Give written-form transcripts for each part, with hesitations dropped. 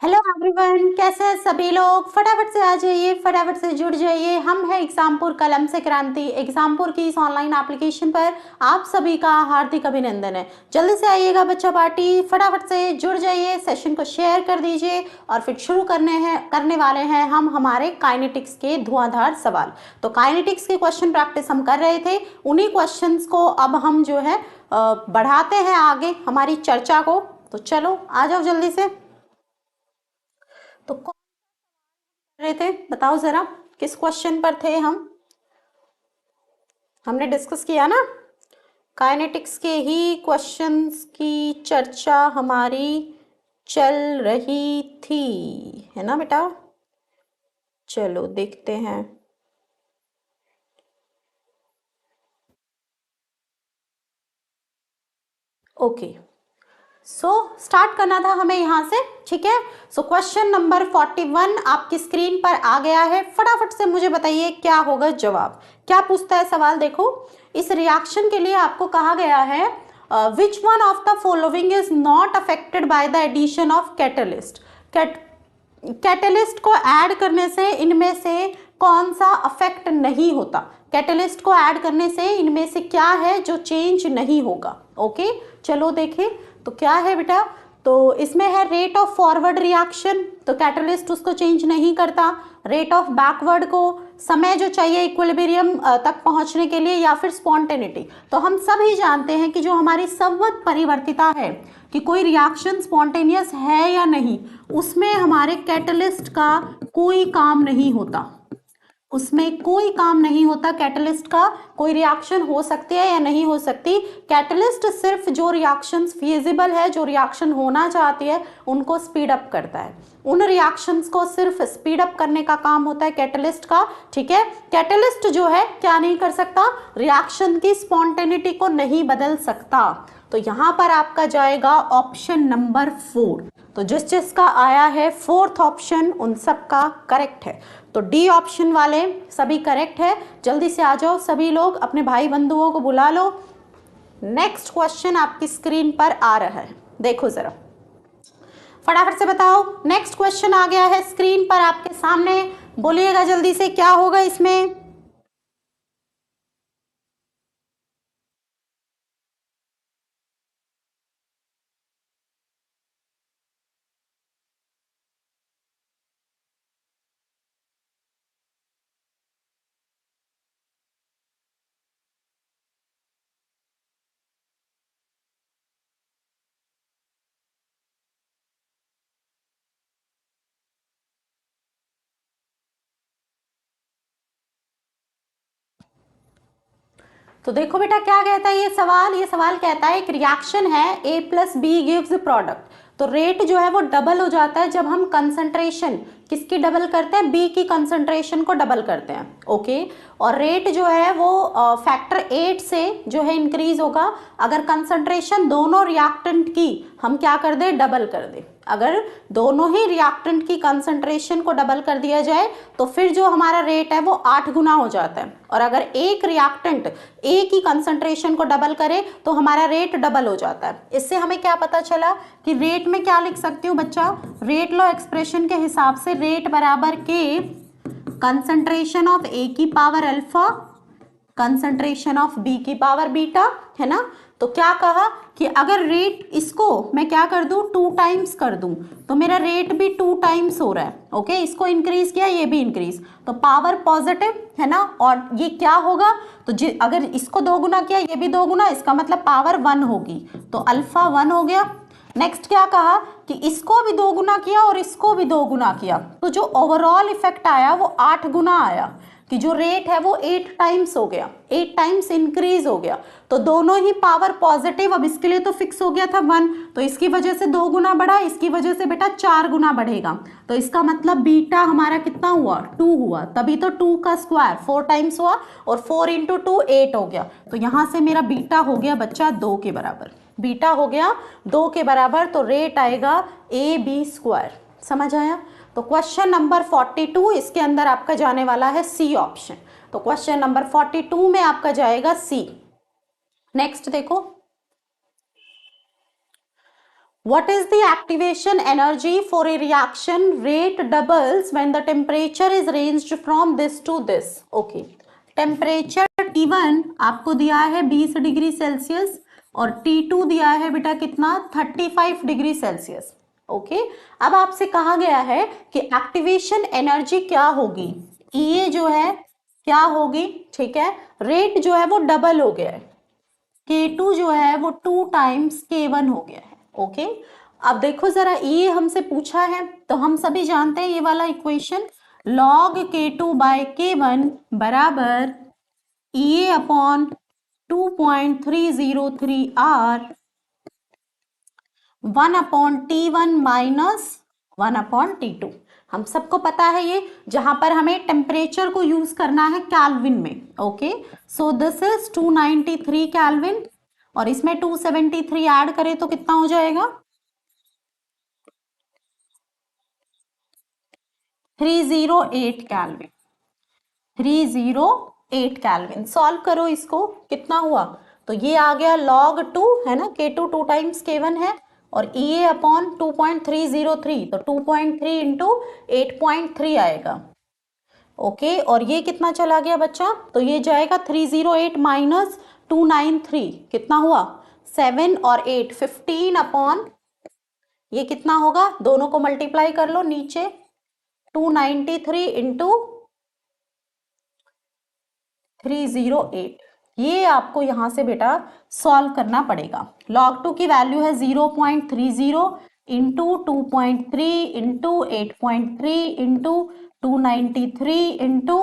Hello everyone, कैसे हैं सभी लोग। फटाफट से आ जाइए, फटाफट से जुड़ जाइए। हम हैं एग्जामपुर कलम से क्रांति। एग्जामपुर की इस ऑनलाइन एप्लीकेशन पर आप सभी का हार्दिक अभिनंदन है। जल्दी से आइएगा बच्चा पार्टी, फटाफट से जुड़ जाइए, सेशन को शेयर कर दीजिए और फिर शुरू करने वाले हैं हम हमारे काइनेटिक्स के धुआंधार सवाल। तो काइनेटिक्स के क्वेश्चन प्रैक्टिस हम कर रहे थे, उन्हीं क्वेश्चन को अब हम जो है बढ़ाते हैं आगे हमारी चर्चा को। तो चलो आ जाओ जल्दी से। तो कौन रहे थे बताओ जरा, किस क्वेश्चन पर थे हम? हमने डिस्कस किया ना, काइनेटिक्स के ही क्वेश्चंस की चर्चा हमारी चल रही थी, है ना बेटा। चलो देखते हैं। ओके, स्टार्ट करना था हमें यहाँ से, ठीक है। क्वेश्चन नंबर 41 आपकी स्क्रीन पर आ गया है। फटाफट से मुझे बताइए क्या होगा जवाब। क्या पूछता है सवाल, देखो। इस रिएक्शन के लिए आपको कहा गया है which one of the following is not affected by the addition of catalyst. Catalyst को ऐड करने से इनमें से कौन सा अफेक्ट नहीं होता। कैटलिस्ट को ऐड करने से इनमें से क्या है जो चेंज नहीं होगा। ओके, चलो देखें तो क्या है बेटा। तो इसमें है रेट ऑफ फॉरवर्ड रिएक्शन, तो कैटलिस्ट उसको चेंज नहीं करता। रेट ऑफ बैकवर्ड को समय जो चाहिए इक्विलिब्रियम तक पहुंचने के लिए, या फिर स्पॉन्टेनिटी। तो हम सभी जानते हैं कि जो हमारी संवत परिवर्तिता है कि कोई रिएक्शन स्पॉन्टेनियस है या नहीं, उसमें हमारे कैटलिस्ट का कोई काम नहीं होता। उसमें कोई काम नहीं होता कैटलिस्ट का। कोई रिएक्शन हो सकती है या नहीं हो सकती, कैटलिस्ट सिर्फ जो रिएक्शंस फिजिबल है, जो रिएक्शन होना चाहती है, उनको स्पीड अप करता है। उन रिएक्शंस को सिर्फ स्पीड अप करने का काम होता है कैटलिस्ट का, ठीक है। कैटलिस्ट जो है क्या नहीं कर सकता, रिएक्शन की स्पॉन्टेनिटी को नहीं बदल सकता। तो यहां पर आपका जाएगा ऑप्शन नंबर 4। तो जिस जिसका आया है फोर्थ ऑप्शन उन सब का करेक्ट है। तो डी ऑप्शन वाले सभी करेक्ट है। जल्दी से आ जाओ सभी लोग, अपने भाई बंधुओं को बुला लो। नेक्स्ट क्वेश्चन आपकी स्क्रीन पर आ रहा है, देखो जरा फटाफट से बताओ। नेक्स्ट क्वेश्चन आ गया है स्क्रीन पर आपके सामने, बोलिएगा जल्दी से क्या होगा इसमें। तो देखो बेटा क्या कहता है ये सवाल कहता है एक रिएक्शन है ए प्लस बी गिव्स प्रोडक्ट। तो रेट जो है वो डबल हो जाता है जब हम कंसंट्रेशन किसकी डबल करते हैं, बी की कंसंट्रेशन को डबल करते हैं। ओके, और रेट जो है वो फैक्टर 8 से जो है इंक्रीज होगा अगर कंसंट्रेशन दोनों रिएक्टेंट की हम क्या कर दे, डबल कर दे। अगर दोनों ही रिएक्टेंट की कंसंट्रेशन को डबल कर दिया जाए तो फिर जो हमारा रेट है वो 8 गुना हो जाता है। और अगर एक रिएक्टेंट ए की कंसंट्रेशन को डबल करे तो हमारा रेट डबल हो जाता है। इससे हमें क्या पता चला कि रेट में क्या लिख सकती हूँ बच्चा, रेट लॉ एक्सप्रेशन के हिसाब से रेट बराबर के कंसंट्रेशन ऑफ ए की power alpha, concentration of B की पावर बीटा, है ना। तो क्या कहा कि अगर रेट इसको मैं क्या कर दूं, 2 टाइम्स कर दूं, तो मेरा रेट भी 2 टाइम्स हो रहा है। ओके, इसको इंक्रीज किया, ये भी इंक्रीज, तो पावर पॉजिटिव है ना। और ये क्या होगा, तो अगर इसको 2 गुना किया, ये भी 2 गुना, इसका मतलब पावर 1 होगी, तो अल्फा 1 हो गया। नेक्स्ट क्या कहा कि इसको भी 2 गुना किया और इसको भी 2 गुना किया, तो जो ओवरऑल इफेक्ट आया वो 8 गुना आया, कि जो रेट है वो 8 टाइम्स हो गया, 8 टाइम्स इंक्रीज हो गया। तो दोनों ही पावर पॉजिटिव, अब इसके लिए तो फिक्स हो गया था 1, तो इसकी वजह से 2 गुना बढ़ा, इसकी वजह से बेटा 4 गुना बढ़ेगा। तो इसका मतलब बीटा हमारा कितना हुआ, 2 हुआ, तभी तो 2 का स्क्वायर 4 टाइम्स हुआ, और 4 इंटू 2 8 हो गया। तो यहां से मेरा बीटा हो गया बच्चा 2 के बराबर, बीटा हो गया 2 के बराबर, तो रेट आएगा ए बी स्क्वायर। समझ आया। तो क्वेश्चन नंबर 42 इसके अंदर आपका जाने वाला है सी ऑप्शन। तो क्वेश्चन नंबर 42 में आपका जाएगा सी। नेक्स्ट देखो, What is the activation energy for a reaction rate doubles when the temperature is ranged from this to this? Okay. Temperature T1 आपको दिया है 20 डिग्री सेल्सियस और T2 दिया है बेटा कितना 35 डिग्री सेल्सियस। ओके, अब आपसे कहा गया है कि एक्टिवेशन एनर्जी क्या होगी, E जो है क्या होगी, ठीक है, रेट जो है वो डबल हो गया है, K2 जो है वो 2 टाइम्स K1 हो गया है। ओके, अब देखो जरा ये हमसे पूछा है तो हम सभी जानते हैं ये वाला equation, log K2 bye K1 बराबर E upon 2.303 R 1 upon T1 minus 1 upon T2। हम सबको पता है ये, जहां पर हमें टेम्परेचर को यूज करना है कैल्विन में। Okay, so this is 293 kelvin और इसमें 273 ऐड करें तो कितना हो जाएगा 308 कैल्विन। 308 कैल्विन। सॉल्व करो इसको, कितना हुआ, तो ये आ गया log 2 है ना, K2 2 टाइम्स K1 है और EA अपॉन 2.303 तो 2.3 इंटू 8.3 आएगा। ओके, और ये कितना चला गया बच्चा, तो ये जाएगा 308 माइनस 293 कितना हुआ 7 और 8 15 अपॉन ये कितना होगा, दोनों को मल्टीप्लाई कर लो नीचे 293 इंटू 308, ये आपको यहां से बेटा सॉल्व करना पड़ेगा। log 2 की वैल्यू है 0.30 इंटू 2.3 इंटू 8.3 इंटू 293 इंटू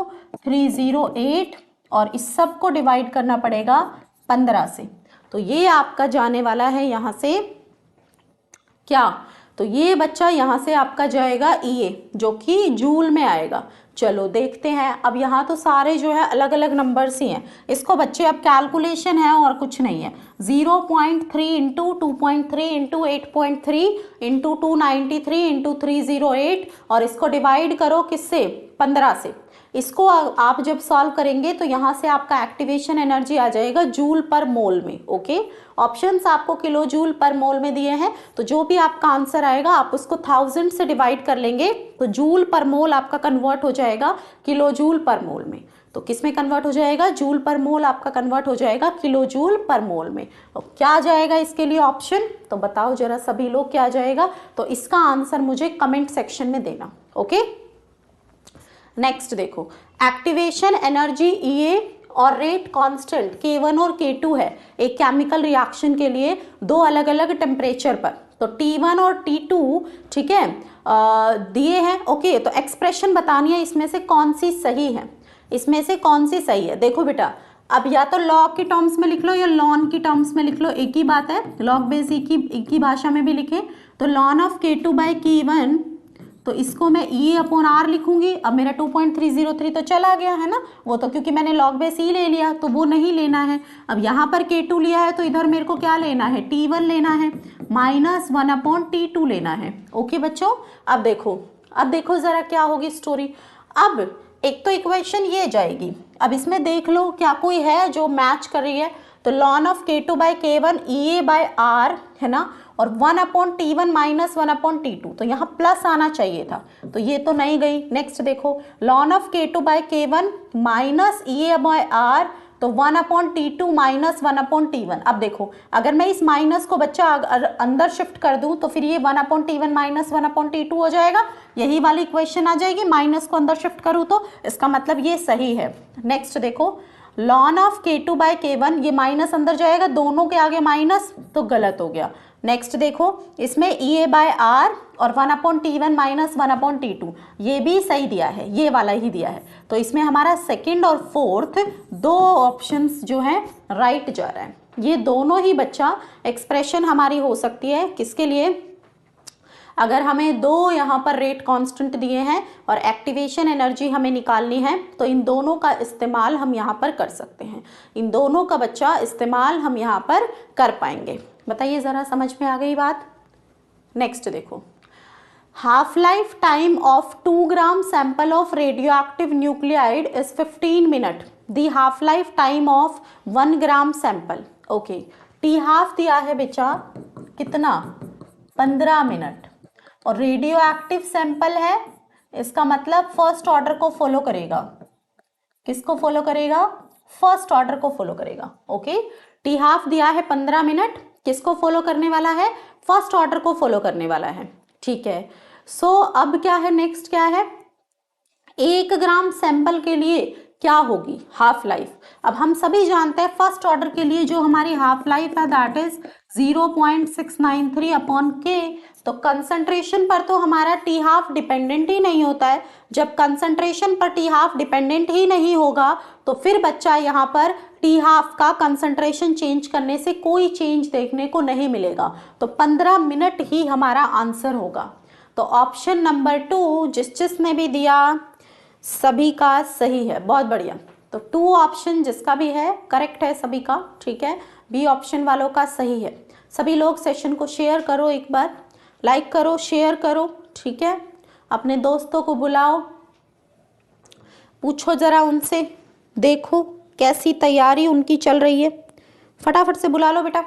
308 और इस सब को डिवाइड करना पड़ेगा 15 से, तो ये आपका जाने वाला है यहां से क्या, तो ये बच्चा यहां से आपका जाएगा EA जो कि जूल में आएगा। चलो देखते हैं, अब यहाँ तो सारे जो है अलग अलग नंबर्स ही हैं, इसको बच्चे अब कैलकुलेशन है और कुछ नहीं है। 0.3 इंटू 2.3 इंटू 8.3 इंटू 293 इंटू 308 और इसको डिवाइड करो किससे 15 से। इसको आप जब सॉल्व करेंगे तो यहाँ से आपका एक्टिवेशन एनर्जी आ जाएगा जूल पर मोल में। ओके, ऑप्शंस आपको किलो जूल पर मोल में दिए हैं, तो जो भी आपका आंसर आएगा आप उसको 1000 से डिवाइड कर लेंगे तो जूल पर मोल आपका कन्वर्ट हो जाएगा किलो जूल पर मोल में। तो किस में कन्वर्ट हो जाएगा, जूल पर मोल आपका कन्वर्ट हो जाएगा किलो जूल पर मोल में। तो क्या आ जाएगा इसके लिए ऑप्शन, तो बताओ जरा सभी लोग क्या आ जाएगा, तो इसका आंसर मुझे कमेंट सेक्शन में देना। ओके, नेक्स्ट देखो, एक्टिवेशन एनर्जी EA और रेट कांस्टेंट K1 और K2 है एक केमिकल रिएक्शन के लिए दो अलग अलग टेम्परेचर पर, तो T1 और T2 ठीक है दिए हैं। ओके, तो एक्सप्रेशन बतानी है इसमें से कौन सी सही है, इसमें से कौन सी सही है। देखो बेटा, अब या तो लॉग की टर्म्स में लिख लो या लॉन की टर्म्स में लिख लो, एक ही बात है, लॉग बेस एक ही भाषा में भी लिखे तो lawn of K2 by K1, तो इसको मैं E अपॉन R लिखूंगी। अब मेरा 2.303 तो चला गया है ना, वो तो क्योंकि मैंने लॉग बेस E ले लिया तो वो नहीं लेना है। अब यहाँ पर K2 लिया है तो इधर मेरे को क्या लेना है T1 लेना है माइनस 1 अपॉन T2 लेना है। ओके बच्चों, अब देखो जरा क्या होगी स्टोरी। अब एक तो इक्वेशन ये जाएगी, अब इसमें देख लो क्या कोई है जो मैच कर रही है, तो lawn of K2 by K1 EA by R है ना, और 1 upon T1 minus 1 upon T2, तो यहाँ प्लस आना चाहिए था, तो ये तो नहीं गई। नेक्स्ट देखो, lawn of K2 by K1 minus EA by R, तो 1 upon T2 minus 1 upon T1। अब देखो, अगर मैं इस माइनस को बच्चा अंदर शिफ्ट कर दूं तो फिर ये 1 upon T1 minus 1 upon T2 हो जाएगा, यही वाली इक्वेशन आ जाएगी। माइनस को अंदर शिफ्ट करूं तो इसका मतलब ये सही है। नेक्स्ट देखो, lawn of K2 by K1, ये माइनस अंदर जाएगा, दोनों के आगे माइनस तो गलत हो गया। नेक्स्ट देखो, इसमें EA बाय R और 1 upon T1 minus 1 upon T2, ये भी सही दिया है, ये वाला ही दिया है, तो इसमें हमारा सेकंड और फोर्थ दो ऑप्शंस जो है राइट जा रहा है। ये दोनों ही बच्चा एक्सप्रेशन हमारी हो सकती है किसके लिए, अगर हमें दो यहाँ पर रेट कांस्टेंट दिए हैं और एक्टिवेशन एनर्जी हमें निकालनी है तो इन दोनों का इस्तेमाल हम यहाँ पर कर सकते हैं, इन दोनों का बच्चा इस्तेमाल हम यहाँ पर कर पाएंगे। बताइए ज़रा, समझ में आ गई बात। नेक्स्ट देखो, half life time of 2 gram sample of radio active nuclide is 15 minute, the half life time of 1 gram sample. Okay, T half दिया है बेचा कितना 15 मिनट, और रेडियो एक्टिव सैंपल है, इसका मतलब फर्स्ट ऑर्डर को फॉलो करेगा। किसको फॉलो करेगा? फर्स्ट ऑर्डर को फॉलो करेगा। ओके, टी हाफ दिया है 15 मिनट, किसको फॉलो करने वाला है? फर्स्ट ऑर्डर को फॉलो करने वाला है। ठीक है, सो अब क्या है, नेक्स्ट क्या है, 1 ग्राम सैंपल के लिए क्या होगी हाफ लाइफ? अब हम सभी जानते हैं फर्स्ट ऑर्डर के लिए जो हमारी हाफ लाइफ है दैट इज 0.693 अपॉन के। तो कंसंट्रेशन पर तो हमारा टी हाफ डिपेंडेंट ही नहीं होता है। जब कंसंट्रेशन पर टी हाफ डिपेंडेंट ही नहीं होगा तो फिर बच्चा यहाँ पर टी हाफ का कंसंट्रेशन चेंज करने से कोई चेंज देखने को नहीं मिलेगा। तो 15 मिनट ही हमारा आंसर होगा। तो ऑप्शन नंबर 2 जिसने भी दिया सभी का सही है, बहुत बढ़िया। तो 2 ऑप्शन जिसका भी है करेक्ट है सभी का। ठीक है, बी ऑप्शन वालों का सही है। सभी लोग सेशन को शेयर करो, एक बार लाइक करो, शेयर करो। ठीक है, अपने दोस्तों को बुलाओ, पूछो जरा उनसे, देखो कैसी तैयारी उनकी चल रही है, फटाफट से बुला लो बेटा।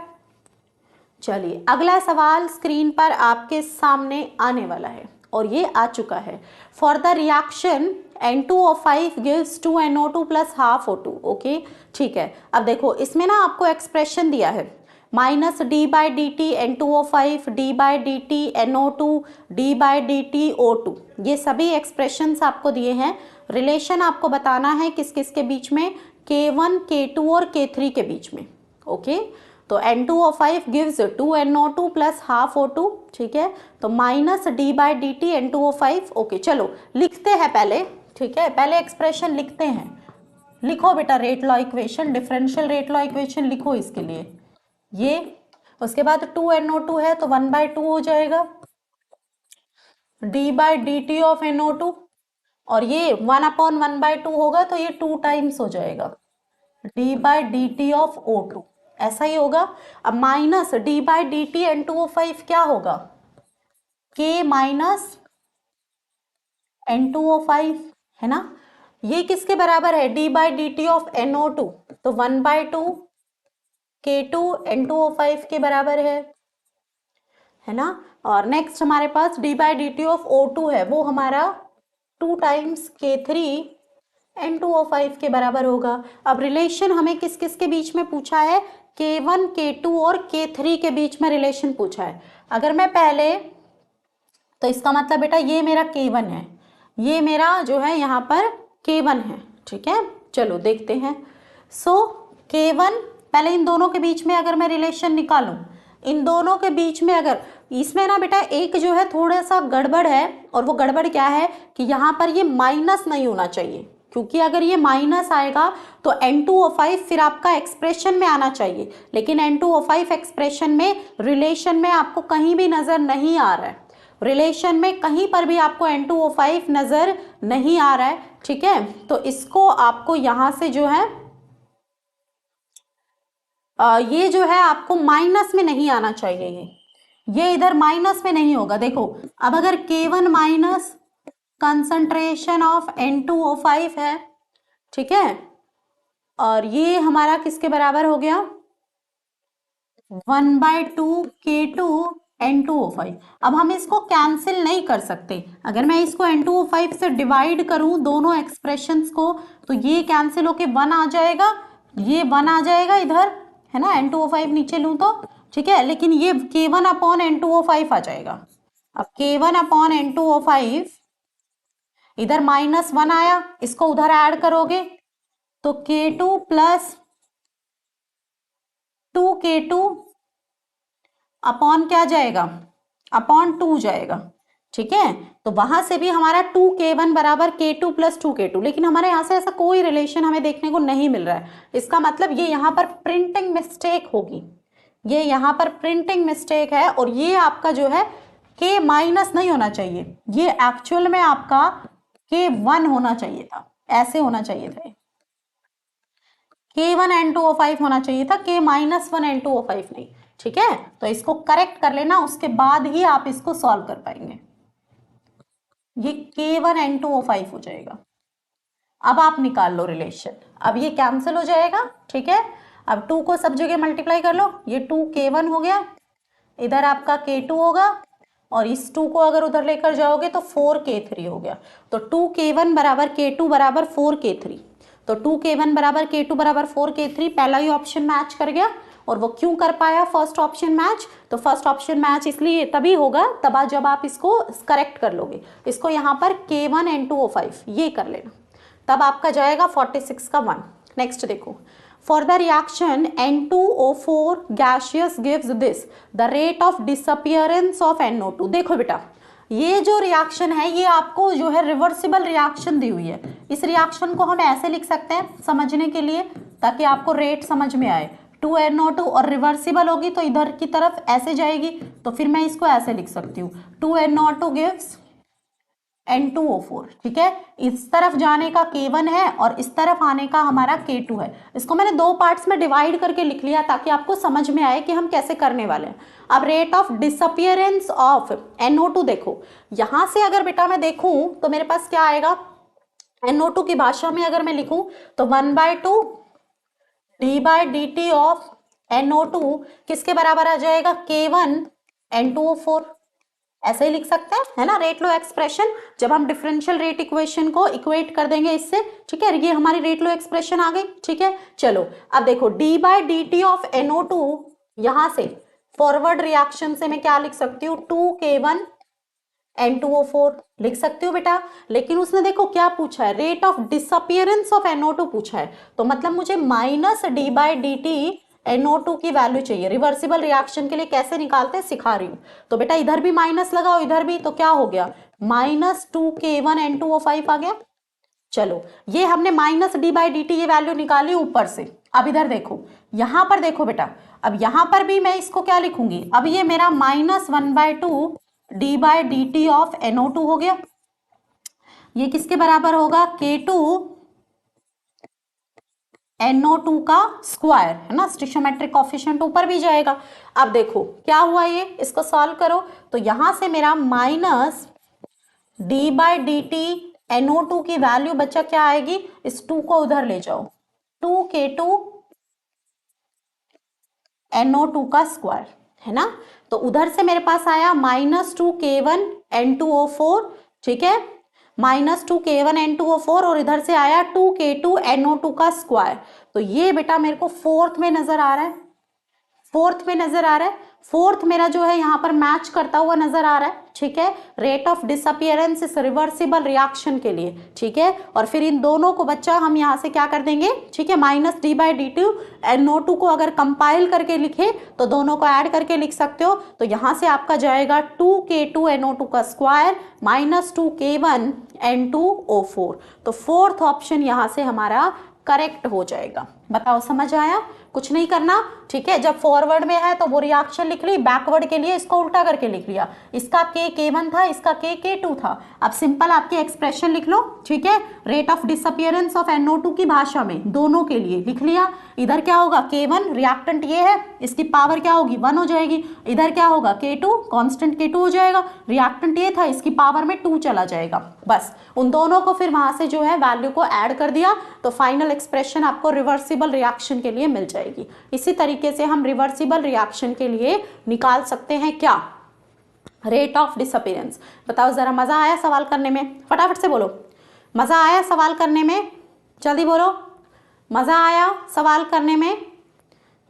चलिए अगला सवाल स्क्रीन पर आपके सामने आने वाला है और ये आ चुका है। For the reaction N2O5 gives 2NO2 plus half O2। Okay, ठीक है। अब देखो इसमें ना आपको एक्सप्रेशन दिया है minus d/dt N2O5, d/dt NO2, d/dt O2, ये सभी एक्सप्रेशंस आपको दिए हैं। रिलेशन आपको बताना है किस किस के बीच में, K1, K2 और K3 के बीच में। ओके, तो N2O5 gives 2NO2 plus half O2। ठीक है, तो माइनस d/dt N2O5। ओके, चलो लिखते हैं पहले। ठीक है, पहले एक्सप्रेशन लिखते हैं। लिखो बेटा rate law equation, differential rate law equation लिखो इसके लिए। ये उसके बाद 2NO2 है तो 1/2 हो जाएगा d/dt ऑफ NO2, और ये 1/1/2 होगा तो ये 2 टाइम्स हो जाएगा d/dt ऑफ O2, ऐसा ही होगा। अब माइनस d/dt N2O5 क्या होगा, K माइनस N2O5 है ना। ये किसके बराबर है, d/dt ऑफ NO2, तो 1/2 K2 N2O5 के बराबर है ना। और नेक्स्ट हमारे पास d/dt ऑफ O2 है, वो हमारा 2 टाइम्स K3 N2O5 के बराबर होगा। अब रिलेशन हमें किस किस के बीच में पूछा है, K1, K2 और K3 के बीच में रिलेशन पूछा है। अगर मैं पहले, तो इसका मतलब बेटा ये मेरा K1 है, ये मेरा जो है यहाँ पर K1 है। ठीक है, चलो देखते हैं। सो K1, पहले इन दोनों के बीच में अगर मैं रिलेशन निकालूं, इन दोनों के बीच में अगर इसमें ना बेटा एक जो है थोड़ा सा गड़बड़ है, और वो गड़बड़ क्या है कि यहाँ पर ये माइनस नहीं होना चाहिए, क्योंकि अगर ये माइनस आएगा तो N2O5 फिर आपका एक्सप्रेशन में आना चाहिए, लेकिन N2O5 एक्सप्रेशन में रिलेशन में आपको कहीं भी नजर नहीं आ रहा है। रिलेशन में कहीं पर भी आपको N2O5 नजर नहीं आ रहा है। ठीक है, तो इसको आपको यहां से जो है ये जो है आपको माइनस में नहीं आना चाहिए, ये इधर माइनस में नहीं होगा। देखो अब अगर K1 minus concentration of N2O5 है, ठीक है, और ये हमारा किसके बराबर हो गया, 1/2 K2 N2O5। अब हम इसको कैंसिल नहीं कर सकते, अगर मैं इसको N2O5 से डिवाइड करूं दोनों एक्सप्रेशंस को, तो ये कैंसिल होके 1 आ जाएगा, ये 1 आ जाएगा इधर, है ना, N2O5 नीचे लूं तो। ठीक है, लेकिन ये K1 अपॉन N2O5 आ जाएगा। अब K1 अपॉन N2O5, इधर -1 आया, इसको उधर ऐड करोगे तो K2 प्लस 2K2 अपॉन क्या जाएगा, अपॉन 2 जाएगा। ठीक है, तो वहां से भी हमारा 2K1 बराबर K2 प्लस 2K2, लेकिन हमारे यहाँ से ऐसा कोई रिलेशन हमें देखने को नहीं मिल रहा है। इसका मतलब ये यहाँ पर प्रिंटिंग मिस्टेक होगी, ये यहाँ पर प्रिंटिंग मिस्टेक है, और ये आपका जो है K माइनस नहीं होना चाहिए, ये एक्चुअल में आपका K1 होना चाहिए था, ऐसे होना चाहिए था, K1 N2O5 होना चाहिए था, K -1 N2O5 नहीं। ठीक है, तो इसको करेक्ट कर लेना, उसके बाद ही आप इसको सॉल्व कर पाएंगे। ये K1 N2O5 हो जाएगा। अब आप निकाल लो रिलेशन, अब ये कैंसिल हो जाएगा। ठीक है, अब 2 को सब जगह मल्टीप्लाई कर लो, ये 2K1 हो गया, इधर आपका K2 होगा और इस 2 को अगर उधर लेकर जाओगे तो 4K3 हो गया। तो 2K1 बराबर K2 बराबर 4K3। तो 2K1 बराबर K2 बराबर 4K3 पहला ही ऑप्शन मैच कर गया। और वो क्यों कर पाया फर्स्ट ऑप्शन मैच? तो फर्स्ट ऑप्शन मैच इसलिए तभी होगा तब जब आप इसको करेक्ट कर लोगे। इसको यहाँ पर K1 N2O5 ये कर लेना, तब आपका जाएगा 46 का 1। नेक्स्ट देखो, for the reaction N2O4 gaseous gives this the rate of disappearance of NO2। देखो बेटा, ये जो रिएक्शन है ये आपको जो है रिवर्सिबल रिएक्शन दी हुई है। इस रिएक्शन को हम ऐसे लिख सकते हैं समझने के लिए, ताकि आपको रेट समझ में आए। 2NO2 और रिवर्सिबल होगी तो इधर की तरफ ऐसे जाएगी, तो फिर मैं इसको ऐसे लिख सकती हूँ 2NO2 gives N2O4। ठीक है, इस तरफ जाने का K1 है और इस तरफ आने का हमारा K2 है। इसको मैंने दो पार्ट्स में डिवाइड करके लिख लिया ताकि आपको समझ में आए कि हम कैसे करने वाले हैं। अब rate of disappearance of NO2 देखो, यहां से अगर बेटा मैं देखूं तो मेरे पास क्या आएगा, NO2 की भाषा में अगर मैं लिखूं तो 1/2 d/dt ऑफ NO2 किसके बराबर आ जाएगा, K1 N2O4। ऐसे ही लिख सकते हैं, है ना, रेट लो एक्सप्रेशन। जब हम डिफरेंशियल रेट इक्वेशन को इक्वेट कर देंगे इससे, ठीक है, ये हमारी रेट लो एक्सप्रेशन आ गई। ठीक है, चलो अब देखो d/dt ऑफ NO2, यहां से फॉरवर्ड रिएक्शन से मैं क्या लिख सकती हूँ, 2K1 N2O4 लिख सकती हूँ बेटा। लेकिन उसने देखो क्या पूछा है, rate of disappearance of NO2 पूछा है, तो मतलब मुझे माइनस d/dt NO2 की वैल्यू चाहिए। रिवर्सिबल रिएक्शन के लिए कैसे निकालते हैं सिखा रही हूँ। तो बेटा इधर भी माइनस लगाओ, इधर भी, तो क्या हो गया, -2K1 N2O5 आ गया। चलो ये हमने माइनस d/dt ये वैल्यू निकाली ऊपर से। अब इधर देखो, यहां पर देखो बेटा, अब यहां पर भी मैं इसको क्या लिखूंगी, अब ये मेरा -1/2 d/dt ऑफ NO2 हो गया। ये किसके बराबर होगा, K2 NO2 का स्क्वायर, है ना, स्टिशियोमेट्रिक कोफिशिएंट ऊपर भी जाएगा। अब देखो क्या हुआ, ये इसको सॉल्व करो तो यहां से मेरा माइनस d/dt NO2 की वैल्यू बच्चा क्या आएगी, इस 2 को उधर ले जाओ, 2K2 NO2 का स्क्वायर, है ना। तो उधर से मेरे पास आया -2K1 N2O4, ठीक है, -2K1 N2O4, और इधर से आया 2K2 NO2 का स्क्वायर। तो ये बेटा मेरे को फोर्थ में नजर आ रहा है, फोर्थ में नजर आ रहा है, फोर्थ मेरा जो है यहाँ पर मैच करता हुआ नजर आ रहा है। ठीक है, रेट ऑफ डिसअपियरेंस इस रिवर्सिबल रिएक्शन के लिए। ठीक है, और फिर इन दोनों को बच्चा हम यहाँ से क्या कर देंगे, ठीक है, -d/dt NO2 को अगर कंपाइल करके लिखे तो दोनों को ऐड करके लिख सकते हो। तो यहाँ से आपका जाएगा 2K2 NO2 का स्क्वायर -2K1 N2O4। तो फोर्थ ऑप्शन यहाँ से हमारा करेक्ट हो जाएगा। बताओ समझ आया, कुछ नहीं करना। ठीक है, जब फॉरवर्ड में है तो वो रिएक्शन लिख ली, बैकवर्ड के लिए इसको उल्टा करके लिख लिया, इसका K1 था, इसका K2 था। अब सिंपल आपकी एक्सप्रेशन लिख लो। ठीक है, rate of disappearance of NO2 की भाषा में दोनों के लिए लिख लिया। इधर क्या होगा, K1 रिएक्टेंट ये है, इसकी पावर क्या होगी, 1 हो जाएगी। इधर क्या होगा, K2 कांस्टेंट K2 हो जाएगा, रिएक्टेंट ये था, इसकी पावर में 2 चला जाएगा। बस उन दोनों को फिर वहां से जो है वैल्यू को ऐड कर दिया, तो फाइनल एक्सप्रेशन आपको रिवर्सिबल रिएक्शन के लिए मिल जाएगी। इसी तरीके से हम रिवर्सिबल रिएक्शन के लिए निकाल सकते हैं क्या, रेट ऑफ डिसअपियरेंस। बताओ जरा, मजा आया सवाल करने में, फटाफट से बोलो, मजा आया सवाल करने में, जल्दी बोलो, मजा आया सवाल करने में।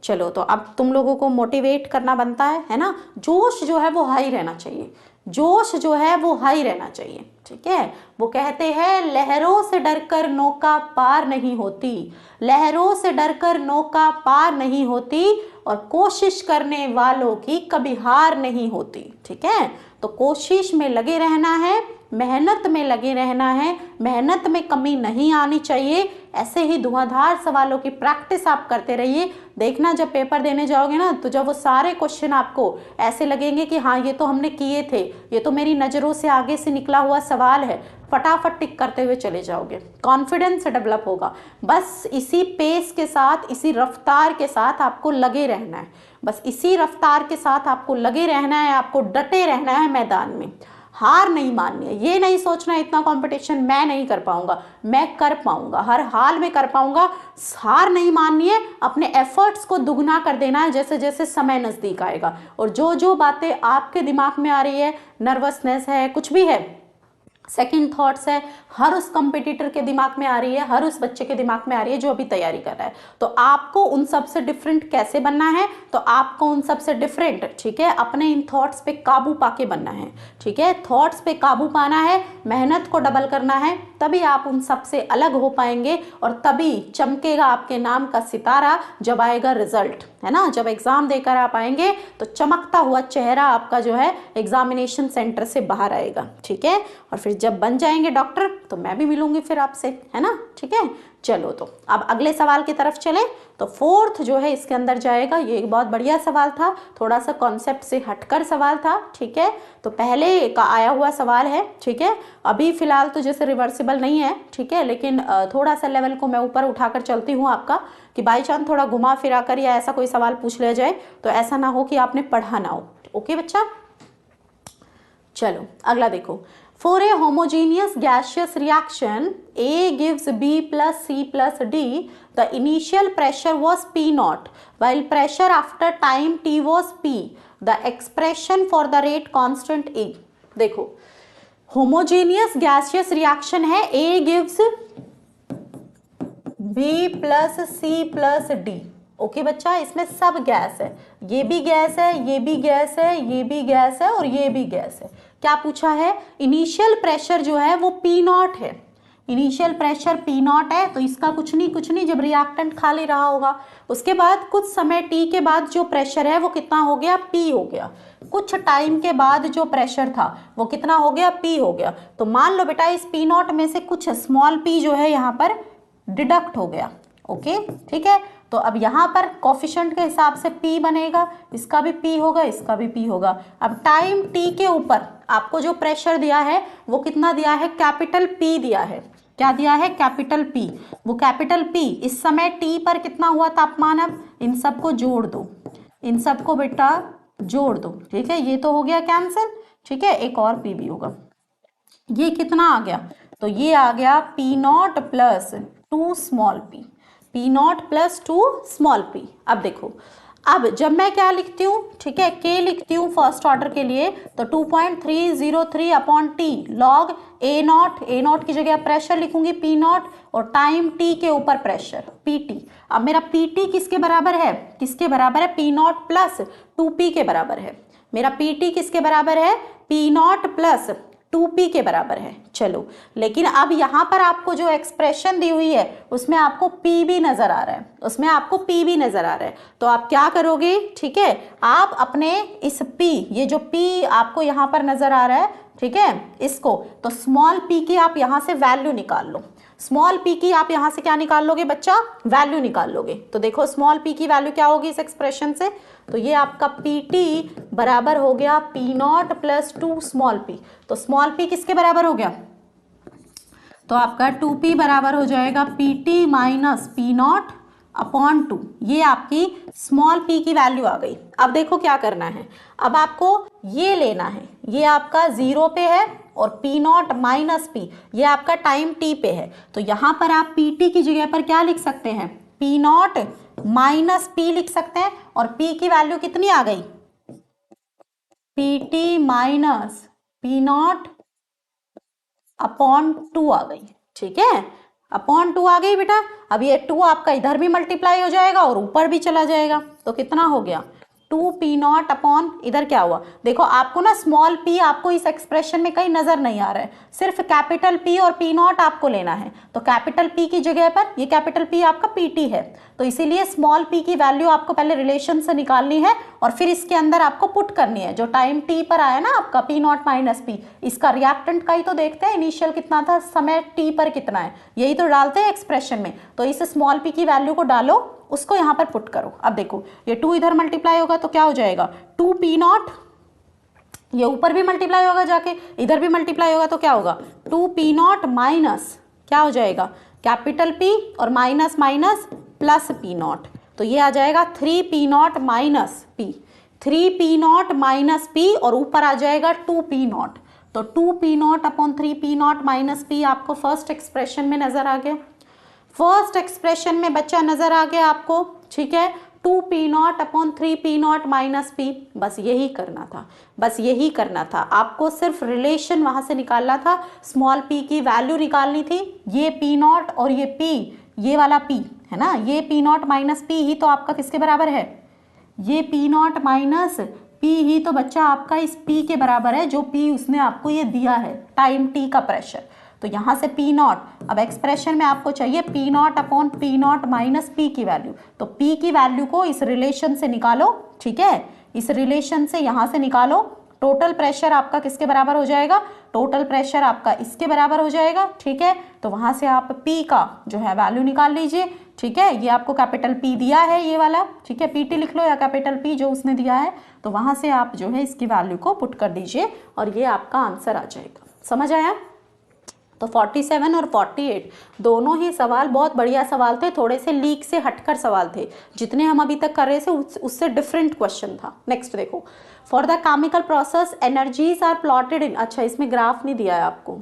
चलो तो अब तुम लोगों को मोटिवेट करना बनता है ना, जोश जो है वो हाई रहना चाहिए, जोश जो है वो हाई रहना चाहिए। ठीक है, वो कहते हैं लहरों से डरकर नौका पार नहीं होती, लहरों से डरकर नौका पार नहीं होती, और कोशिश करने वालों की कभी हार नहीं होती। ठीक है, तो कोशिश में लगे रहना है, मेहनत में लगे रहना है, मेहनत में कमी नहीं आनी चाहिए। ऐसे ही धुआंधार सवालों की प्रैक्टिस आप करते रहिए। देखना जब पेपर देने जाओगे ना, तो जब वो सारे क्वेश्चन आपको ऐसे लगेंगे कि हाँ ये तो हमने किए थे, ये तो मेरी नज़रों से आगे से निकला हुआ सवाल है, फटाफट टिक करते हुए चले जाओगे, कॉन्फिडेंस डेवलप होगा। बस इसी पेस के साथ, इसी रफ्तार के साथ आपको लगे रहना है, बस इसी रफ्तार के साथ आपको लगे रहना है, आपको डटे रहना है मैदान में। हार नहीं माननी है, ये नहीं सोचना इतना कंपटीशन मैं नहीं कर पाऊंगा, मैं कर पाऊंगा, हर हाल में कर पाऊंगा। हार नहीं माननी है, अपने एफर्ट्स को दुगना कर देना है जैसे जैसे समय नजदीक आएगा। और जो जो बातें आपके दिमाग में आ रही है, नर्वसनेस है, कुछ भी है, सेकंड थॉट्स है, हर उस कंपटीटर के दिमाग में आ रही है, हर उस बच्चे के दिमाग में आ रही है जो अभी तैयारी कर रहा है, तो आपको उन सब से डिफरेंट कैसे बनना है, तो आपको उन सब से डिफरेंट, ठीक है, अपने इन थॉट्स पे काबू पाके बनना है, ठीक है, थॉट्स पे काबू पाना है, मेहनत को डबल करना है, तभी आप उन सब से अलग हो पाएंगे और तभी चमकेगा आपके नाम का सितारा जब आएगा रिजल्ट, है ना। जब एग्जाम देकर आप आएंगे तो चमकता हुआ चेहरा आपका जो है एग्जामिनेशन सेंटर से बाहर आएगा, ठीक है। और फिर जब बन जाएंगे डॉक्टर तो मैं भी मिलूंगी फिर आपसे, है ना, ठीक है। चलो तो अब अगले सवाल की तरफ चलें। तो फोर्थ जो है इसके अंदर जाएगा, ये एक बहुत बढ़िया सवाल था, थोड़ा सा कॉन्सेप्ट से हटकर सवाल था, ठीक है। तो पहले का आया हुआ सवाल है, ठीक है, अभी फिलहाल तो जैसे रिवर्सिबल नहीं है, ठीक है, लेकिन थोड़ा सा लेवल को मैं ऊपर उठाकर चलती हूँ आपका, कि बाई चांस थोड़ा घुमा फिरा कर या ऐसा कोई सवाल पूछ लिया जाए तो ऐसा ना हो कि आपने पढ़ा ना हो। ओके बच्चा, चलो अगला देखो। For a homogeneous gaseous reaction, A gives B plus C plus D, the initial pressure was P naught, while pressure after time T was P. The expression for the rate constant A. देखो, homogeneous gaseous reaction है, A gives B plus C plus D. Okay बच्चा, इसमें सब gas है, ये भी gas है, ये भी गैस है, ये भी गैस है और ये भी गैस है। क्या पूछा है, इनिशियल प्रेशर जो है वो P नॉट है, इनिशियल प्रेशर P नॉट है, तो इसका कुछ नहीं जब रिएक्टेंट खाली रहा होगा, उसके बाद कुछ समय T के बाद जो प्रेशर है वो कितना हो गया, P हो गया। कुछ टाइम के बाद जो प्रेशर था वो कितना हो गया, P हो गया। तो मान लो बेटा इस P नॉट में से कुछ स्मॉल p जो है यहाँ पर डिडक्ट हो गया। ओके ठीक है, तो अब यहाँ पर कोफिशिएंट के हिसाब से P बनेगा, इसका भी P होगा, इसका भी P होगा। अब टाइम T के ऊपर आपको जो प्रेशर दिया है वो कितना दिया है, कैपिटल P दिया है। क्या दिया है, कैपिटल P। वो कैपिटल P इस समय T पर कितना हुआ तापमान, अब इन सबको जोड़ दो, इन सबको बेटा जोड़ दो, ठीक है, ये तो हो गया कैंसिल, ठीक है, एक और P भी होगा। ये कितना आ गया, तो ये आ गया P not plus 2 small p, P not plus 2 small p। अब देखो, अब जब मैं क्या लिखती हूँ, ठीक है, K लिखती हूँ फर्स्ट ऑर्डर के लिए, तो 2.303 upon T log A not की जगह प्रेशर लिखूंगी P नॉट और टाइम T के ऊपर प्रेशर PT। अब मेरा PT किसके बराबर है, किसके बराबर है, P नॉट प्लस 2P के बराबर है। मेरा PT किसके बराबर है, P नॉट प्लस 2P के बराबर है। चलो, लेकिन अब यहाँ पर आपको जो एक्सप्रेशन दी हुई है उसमें आपको P भी नजर आ रहा है, उसमें आपको P भी नजर आ रहा है, तो आप क्या करोगे, ठीक है, आप अपने इस P, ये जो P आपको यहाँ पर नजर आ रहा है, ठीक है, इसको तो स्मॉल p की आप यहाँ से वैल्यू निकाल लो। स्मॉल p की आप यहाँ से क्या निकाल लोगे बच्चा, वैल्यू निकाल लोगे। तो देखो स्मॉल p की वैल्यू क्या होगी इस एक्सप्रेशन से, तो ये आपका pt बराबर हो गया P not plus 2 small p। तो स्मॉल p किसके बराबर हो गया, तो आपका 2p बराबर हो जाएगा PT minus P not upon 2। ये आपकी स्मॉल p की वैल्यू आ गई। अब देखो क्या करना है, अब आपको ये लेना है, ये आपका 0 पे है और P नॉट माइनस P ये आपका टाइम T पे है, तो यहाँ पर आप PT की जगह पर क्या लिख सकते हैं, P नॉट माइनस P लिख सकते हैं, और P की वैल्यू कितनी आ गई, PT minus P not upon 2 आ गई, ठीक है, अपॉन 2 आ गई बेटा। अब ये 2 आपका इधर भी मल्टीप्लाई हो जाएगा और ऊपर भी चला जाएगा, तो कितना हो गया 2P नॉट अपॉन, इधर क्या हुआ, देखो आपको ना स्मॉल p आपको इस एक्सप्रेशन में कहीं नजर नहीं आ रहा है, सिर्फ कैपिटल P और P नॉट आपको लेना है, तो कैपिटल P की जगह पर ये कैपिटल P आपका PT है, तो इसीलिए स्मॉल p की वैल्यू आपको पहले रिलेशन से निकालनी है और फिर इसके अंदर आपको पुट करनी है। जो टाइम T पर आया ना आपका P नॉट माइनस P, इसका रिएक्टेंट का ही तो देखते हैं, इनिशियल कितना था, समय T पर कितना है, यही तो डालते हैं एक्सप्रेशन में। तो इस स्मॉल p की वैल्यू को डालो, उसको यहाँ पर पुट करो। अब देखो ये 2 इधर मल्टीप्लाई होगा तो क्या हो जाएगा 2P नॉट, ये ऊपर भी मल्टीप्लाई होगा जाके, इधर भी मल्टीप्लाई होगा तो क्या होगा 2P नॉट माइनस क्या हो जाएगा कैपिटल P और minus minus plus P not, तो ये आ जाएगा 3P not minus P, 3P not minus P और ऊपर आ जाएगा 2P नॉट। तो 2p0/3p0 माइनस p आपको फर्स्ट एक्सप्रेशन में नजर आ गया। फर्स्ट एक्सप्रेशन में बच्चा नजर आ गया आपको, ठीक है। 2p0/3p0 माइनस p, बस यही करना था, बस यही करना था आपको, सिर्फ रिलेशन वहां से निकालना था, स्मॉल p की वैल्यू निकालनी थी। ये p0 और ये p, ये वाला p है ना, ये p0 माइनस p ही तो आपका किसके बराबर है, ये p0 माइनस p ही तो बच्चा आपका इस p के बराबर है, जो p उसने आपको ये दिया है, टाइम t का प्रेशर। तो यहां से p0, अब एक्सप्रेशन में आपको चाहिए p0/p0 माइनस p की वैल्यू, तो p की वैल्यू को इस रिलेशन से निकालो, ठीक है, इस रिलेशन से यहां से निकालो। टोटल प्रेशर आपका किसके बराबर हो जाएगा, टोटल प्रेशर आपका इसके बराबर हो जाएगा, ठीक है। तो वहां से आप P का जो है वैल्यू निकाल लीजिए, ठीक है। ये आपको कैपिटल P दिया है ये वाला, ठीक है, PT लिख लो या कैपिटल P जो उसने दिया है, तो वहां से आप जो है इसकी वैल्यू को पुट कर दीजिए और ये आपका आंसर आ जाएगा। समझ आया। तो 47 और 48 दोनों ही सवाल बहुत बढ़िया सवाल थे, थोड़े से लीक से हटकर सवाल थे, जितने हम अभी तक कर रहे थे उससे डिफरेंट क्वेश्चन था। नेक्स्ट देखो, for the chemical process energies are plotted in, अच्छा इसमें ग्राफ नहीं दिया है आपको,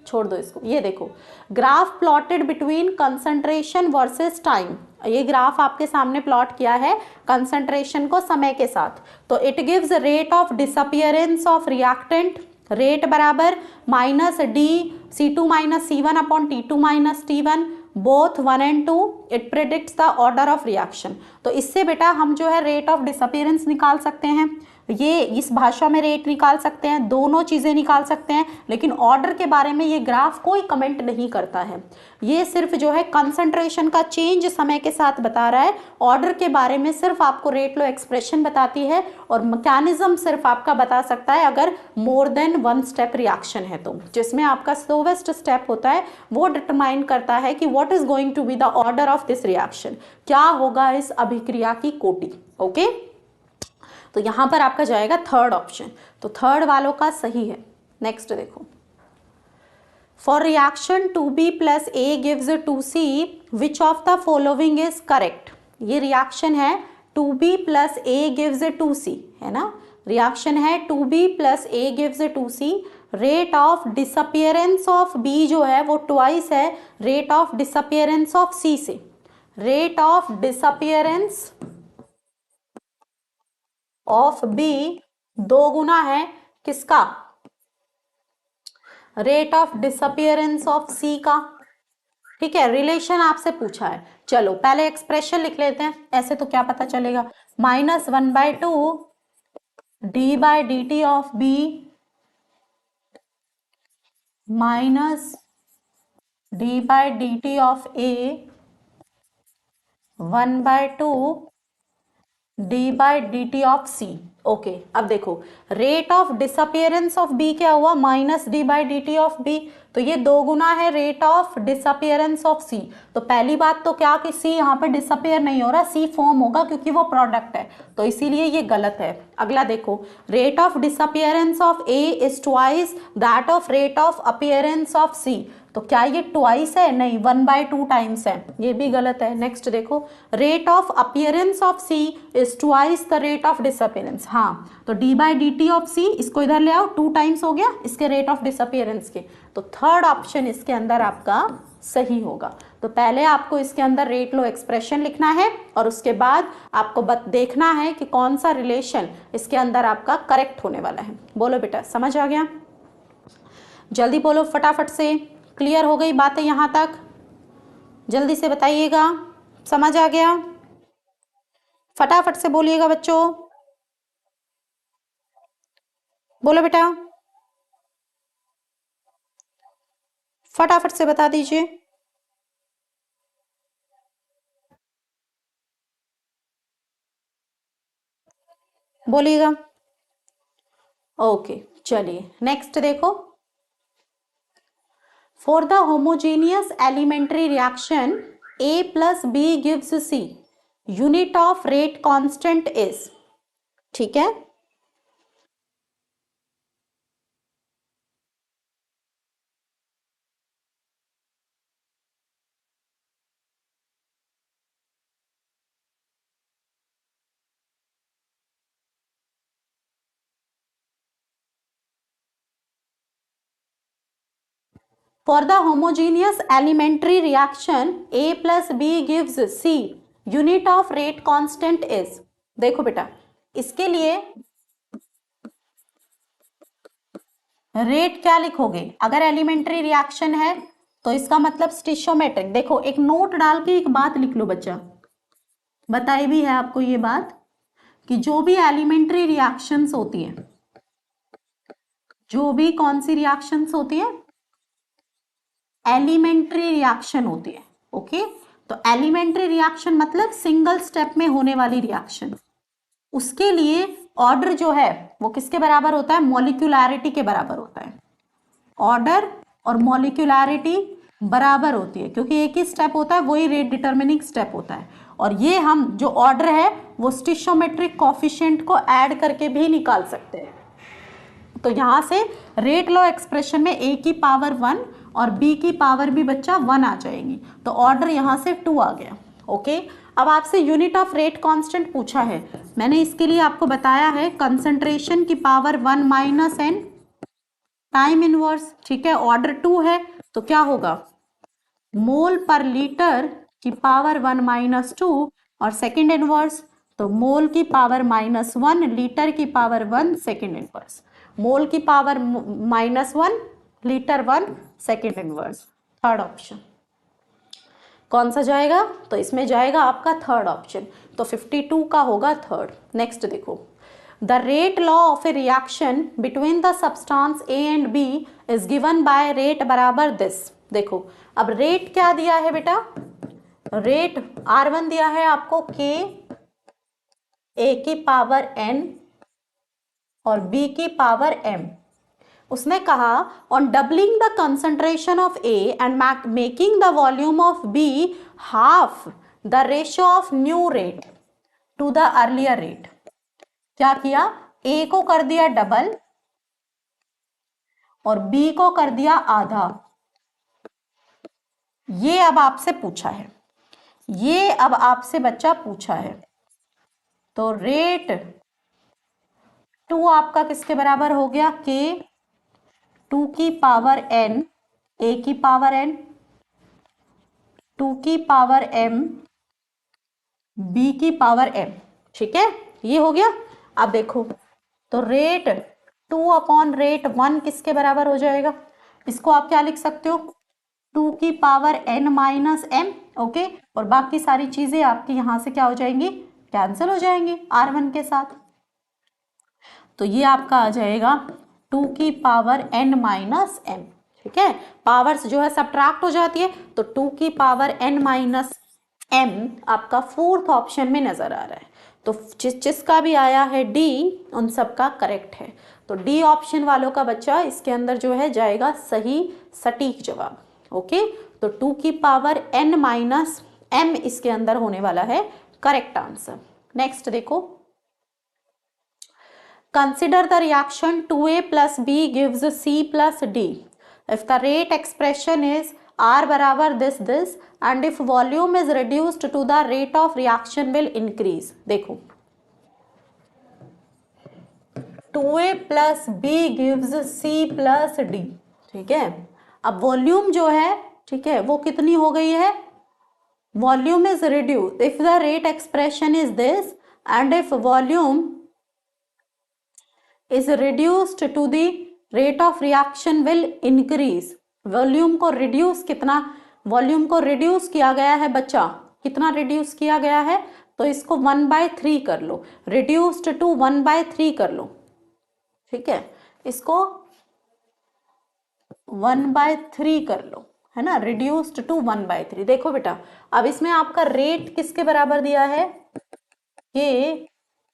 छोड़ दो इसको, ये देखो graph plotted between concentration versus time, ये ग्राफ आपके सामने प्लॉट किया है कंसंट्रेशन को समय के साथ। तो it gives rate of disappearance of reactant, rate बराबर -d(C2 - C1)/T2 - T1 both 1 and 2, it predicts the order of reaction. तो इससे बेटा हम जो है रेट ऑफ डिसअपियरेंस निकाल सकते हैं, ये इस भाषा में रेट निकाल सकते हैं, दोनों चीजें निकाल सकते हैं, लेकिन ऑर्डर के बारे में ये ग्राफ कोई कमेंट नहीं करता है, ये सिर्फ जो है कंसंट्रेशन का चेंज समय के साथ बता रहा है, ऑर्डर के बारे में सिर्फ आपको रेट लो एक्सप्रेशन बताती है, और मैकेनिज्म सिर्फ आपका बता सकता है अगर मोर देन 1 स्टेप रिएक्शन है तो, जिसमें आपका स्लोवेस्ट स्टेप होता है वो डिटरमाइन करता है कि what is going to be the order of this reaction, क्या होगा इस अभिक्रिया की कोटि। ओके, तो यहां पर आपका जाएगा थर्ड ऑप्शन, तो थर्ड वालों का सही है। नेक्स्ट देखो, for reaction 2b + a gives 2c, which of the following is correct. ये रिएक्शन है 2b + a gives 2c, है ना, रिएक्शन है 2b + a gives 2c, rate of disappearance of b जो है वो ट्वाइस है rate of disappearance of c से, rate of disappearance of B दो गुना है किसका, rate of disappearance of C का, ठीक है। रिलेशन आपसे पूछा है, चलो पहले एक्सप्रेशन लिख लेते हैं, ऐसे तो क्या पता चलेगा, -1/2 d/dt of B minus d/dt of A 1/2 d/dt of C. Okay, अब देखो rate of disappearance of B क्या हुआ, -d/dt ऑफ बी, तो ये दो गुना है rate of disappearance of C. तो पहली बात तो क्या कि सी यहाँ पे डिसअपियर नहीं हो रहा, सी फॉर्म होगा क्योंकि वो प्रोडक्ट है, तो इसीलिए ये गलत है। अगला देखो, rate of disappearance of A is twice that of rate of appearance of C, तो क्या ये ट्वाइस है, नहीं 1/2 टाइम्स है, ये भी गलत है। नेक्स्ट देखो, rate of appearance of C is twice the rate of disappearance, हाँ, तो d/dt ऑफ सी इसको इधर ले आओ, 2 टाइम्स हो गया इसके रेट ऑफ डिसअपियरेंस के, तो थर्ड ऑप्शन इसके अंदर आपका सही होगा। तो पहले आपको इसके अंदर रेट लो एक्सप्रेशन लिखना है और उसके बाद आपको देखना है कि कौन सा रिलेशन इसके अंदर आपका करेक्ट होने वाला है। बोलो बेटा, समझ आ गया, जल्दी बोलो फटाफट से, क्लियर हो गई बातें यहां तक, जल्दी से बताइएगा, समझ आ गया, फटाफट से बोलिएगा बच्चों, बोलो बेटा, फटाफट से बता दीजिए। बोलिएगा। ओके, चलिए नेक्स्ट देखो, for the homogeneous elementary reaction a + b gives c, unit of rate constant is, ठीक है। For the homogeneous elementary reaction A plus B gives C, unit of rate constant is। देखो बेटा, इसके लिए rate क्या लिखोगे? अगर एलिमेंट्री रिएक्शन है तो इसका मतलब स्टिशियोमेट्रिक। देखो एक नोट डाल के एक बात लिख लो बच्चा, बताई भी है आपको ये बात कि जो भी एलिमेंट्री रिएक्शंस होती है, जो भी कौन सी रिएक्शंस होती है, एलिमेंट्री रिएक्शन होती है। ओके, तो एलिमेंट्री रिएक्शन मतलब सिंगल स्टेप में होने वाली रिएक्शन, उसके लिए ऑर्डर जो है वो किसके बराबर होता है? मॉलिक्यूलैरिटी के बराबर होता है। ऑर्डर और मॉलिक्यूलैरिटी बराबर होती है, क्योंकि एक ही स्टेप होता है, वही रेट डिटर्मिनिंग स्टेप होता है। और ये हम जो ऑर्डर है वो स्टिशियोमेट्रिक कोफिशिएंट को ऐड करके भी निकाल सकते हैं। तो यहाँ से रेट लॉ एक्सप्रेशन में a की पावर 1 और b की पावर भी बच्चा 1 आ जाएगी, तो ऑर्डर यहाँ से 2 आ गया। ओके, अब आपसे यूनिट ऑफ रेट कांस्टेंट पूछा है, मैंने इसके लिए आपको बताया है कंसंट्रेशन की power 1 minus n time inverse. ठीक है, ऑर्डर 2 है तो क्या होगा? मोल पर लीटर की पावर 1 माइनस 2 और सेकेंड इनवर्स, तो मोल की पावर माइनस 1 लीटर की पावर 1 सेकेंड इनवर्स। मोल की power minus 1 litre 1 second inverse. Third option कौन सा जाएगा? तो इसमें जाएगा आपका थर्ड ऑप्शन, तो 52 का होगा थर्ड। नेक्स्ट देखो, the rate law of a reaction between the substance A and B is given by rate बराबर दिस। देखो अब रेट क्या दिया है बेटा? रेट R1 दिया है आपको k a की पावर n और b की पावर m। उसने कहा on doubling the concentration of A and making the volume of B half the ratio of new rate to the earlier rate. क्या किया? A को कर दिया डबल और B को कर दिया आधा। ये अब आपसे पूछा है, ये अब आपसे बच्चा पूछा है, तो रेट 2 आपका किसके बराबर हो गया? K 2 की पावर n a की पावर n 2 की पावर m b की पावर m। ठीक है, ये हो गया। अब देखो तो रेट 2 अपॉन रेट 1 किसके बराबर हो जाएगा? इसको आप क्या लिख सकते हो? 2 की power n minus m। Okay, और बाकी सारी चीजें आपकी यहां से क्या हो जाएंगी? कैंसिल हो जाएंगी R1 के साथ। तो ये आपका आ जाएगा 2 की पावर n माइनस m। ठीक है, पावर्स जो है सब्ट्रैक्ट हो जाती है, तो 2 की पावर n माइनस m आपका फोर्थ ऑप्शन में नजर आ रहा है। तो जिसका भी आया है D उन सब का करेक्ट है, तो D ऑप्शन वालों का बच्चा इसके अंदर जो है जाएगा सही सटीक जवाब। ओके, तो 2 की पावर n माइनस m इसके अंदर होने वाला है करेक्ट आंसर। नेक्स्ट देखो, consider the reaction 2A plus B gives C plus D. If the rate expression is R बराबर this and if volume is reduced to the rate of reaction will increase। देखो 2A plus B gives C plus D। ठीक है, अब volume जो है, ठीक है, वो कितनी हो गई है? Volume is reduce if the rate expression is this and if volume is reduced to the rate of reaction will increase। Volume को रिड्यूस कितना? वॉल्यूम को रिड्यूस किया गया है बच्चा, कितना रिड्यूस किया गया है? तो इसको 1/3 कर लो, रिड्यूस्ड टू 1/3 कर लो। ठीक है, इसको 1/3 कर लो, है ना, रिड्यूस्ड टू 1/3। देखो बेटा अब इसमें आपका रेट किसके बराबर दिया है? ये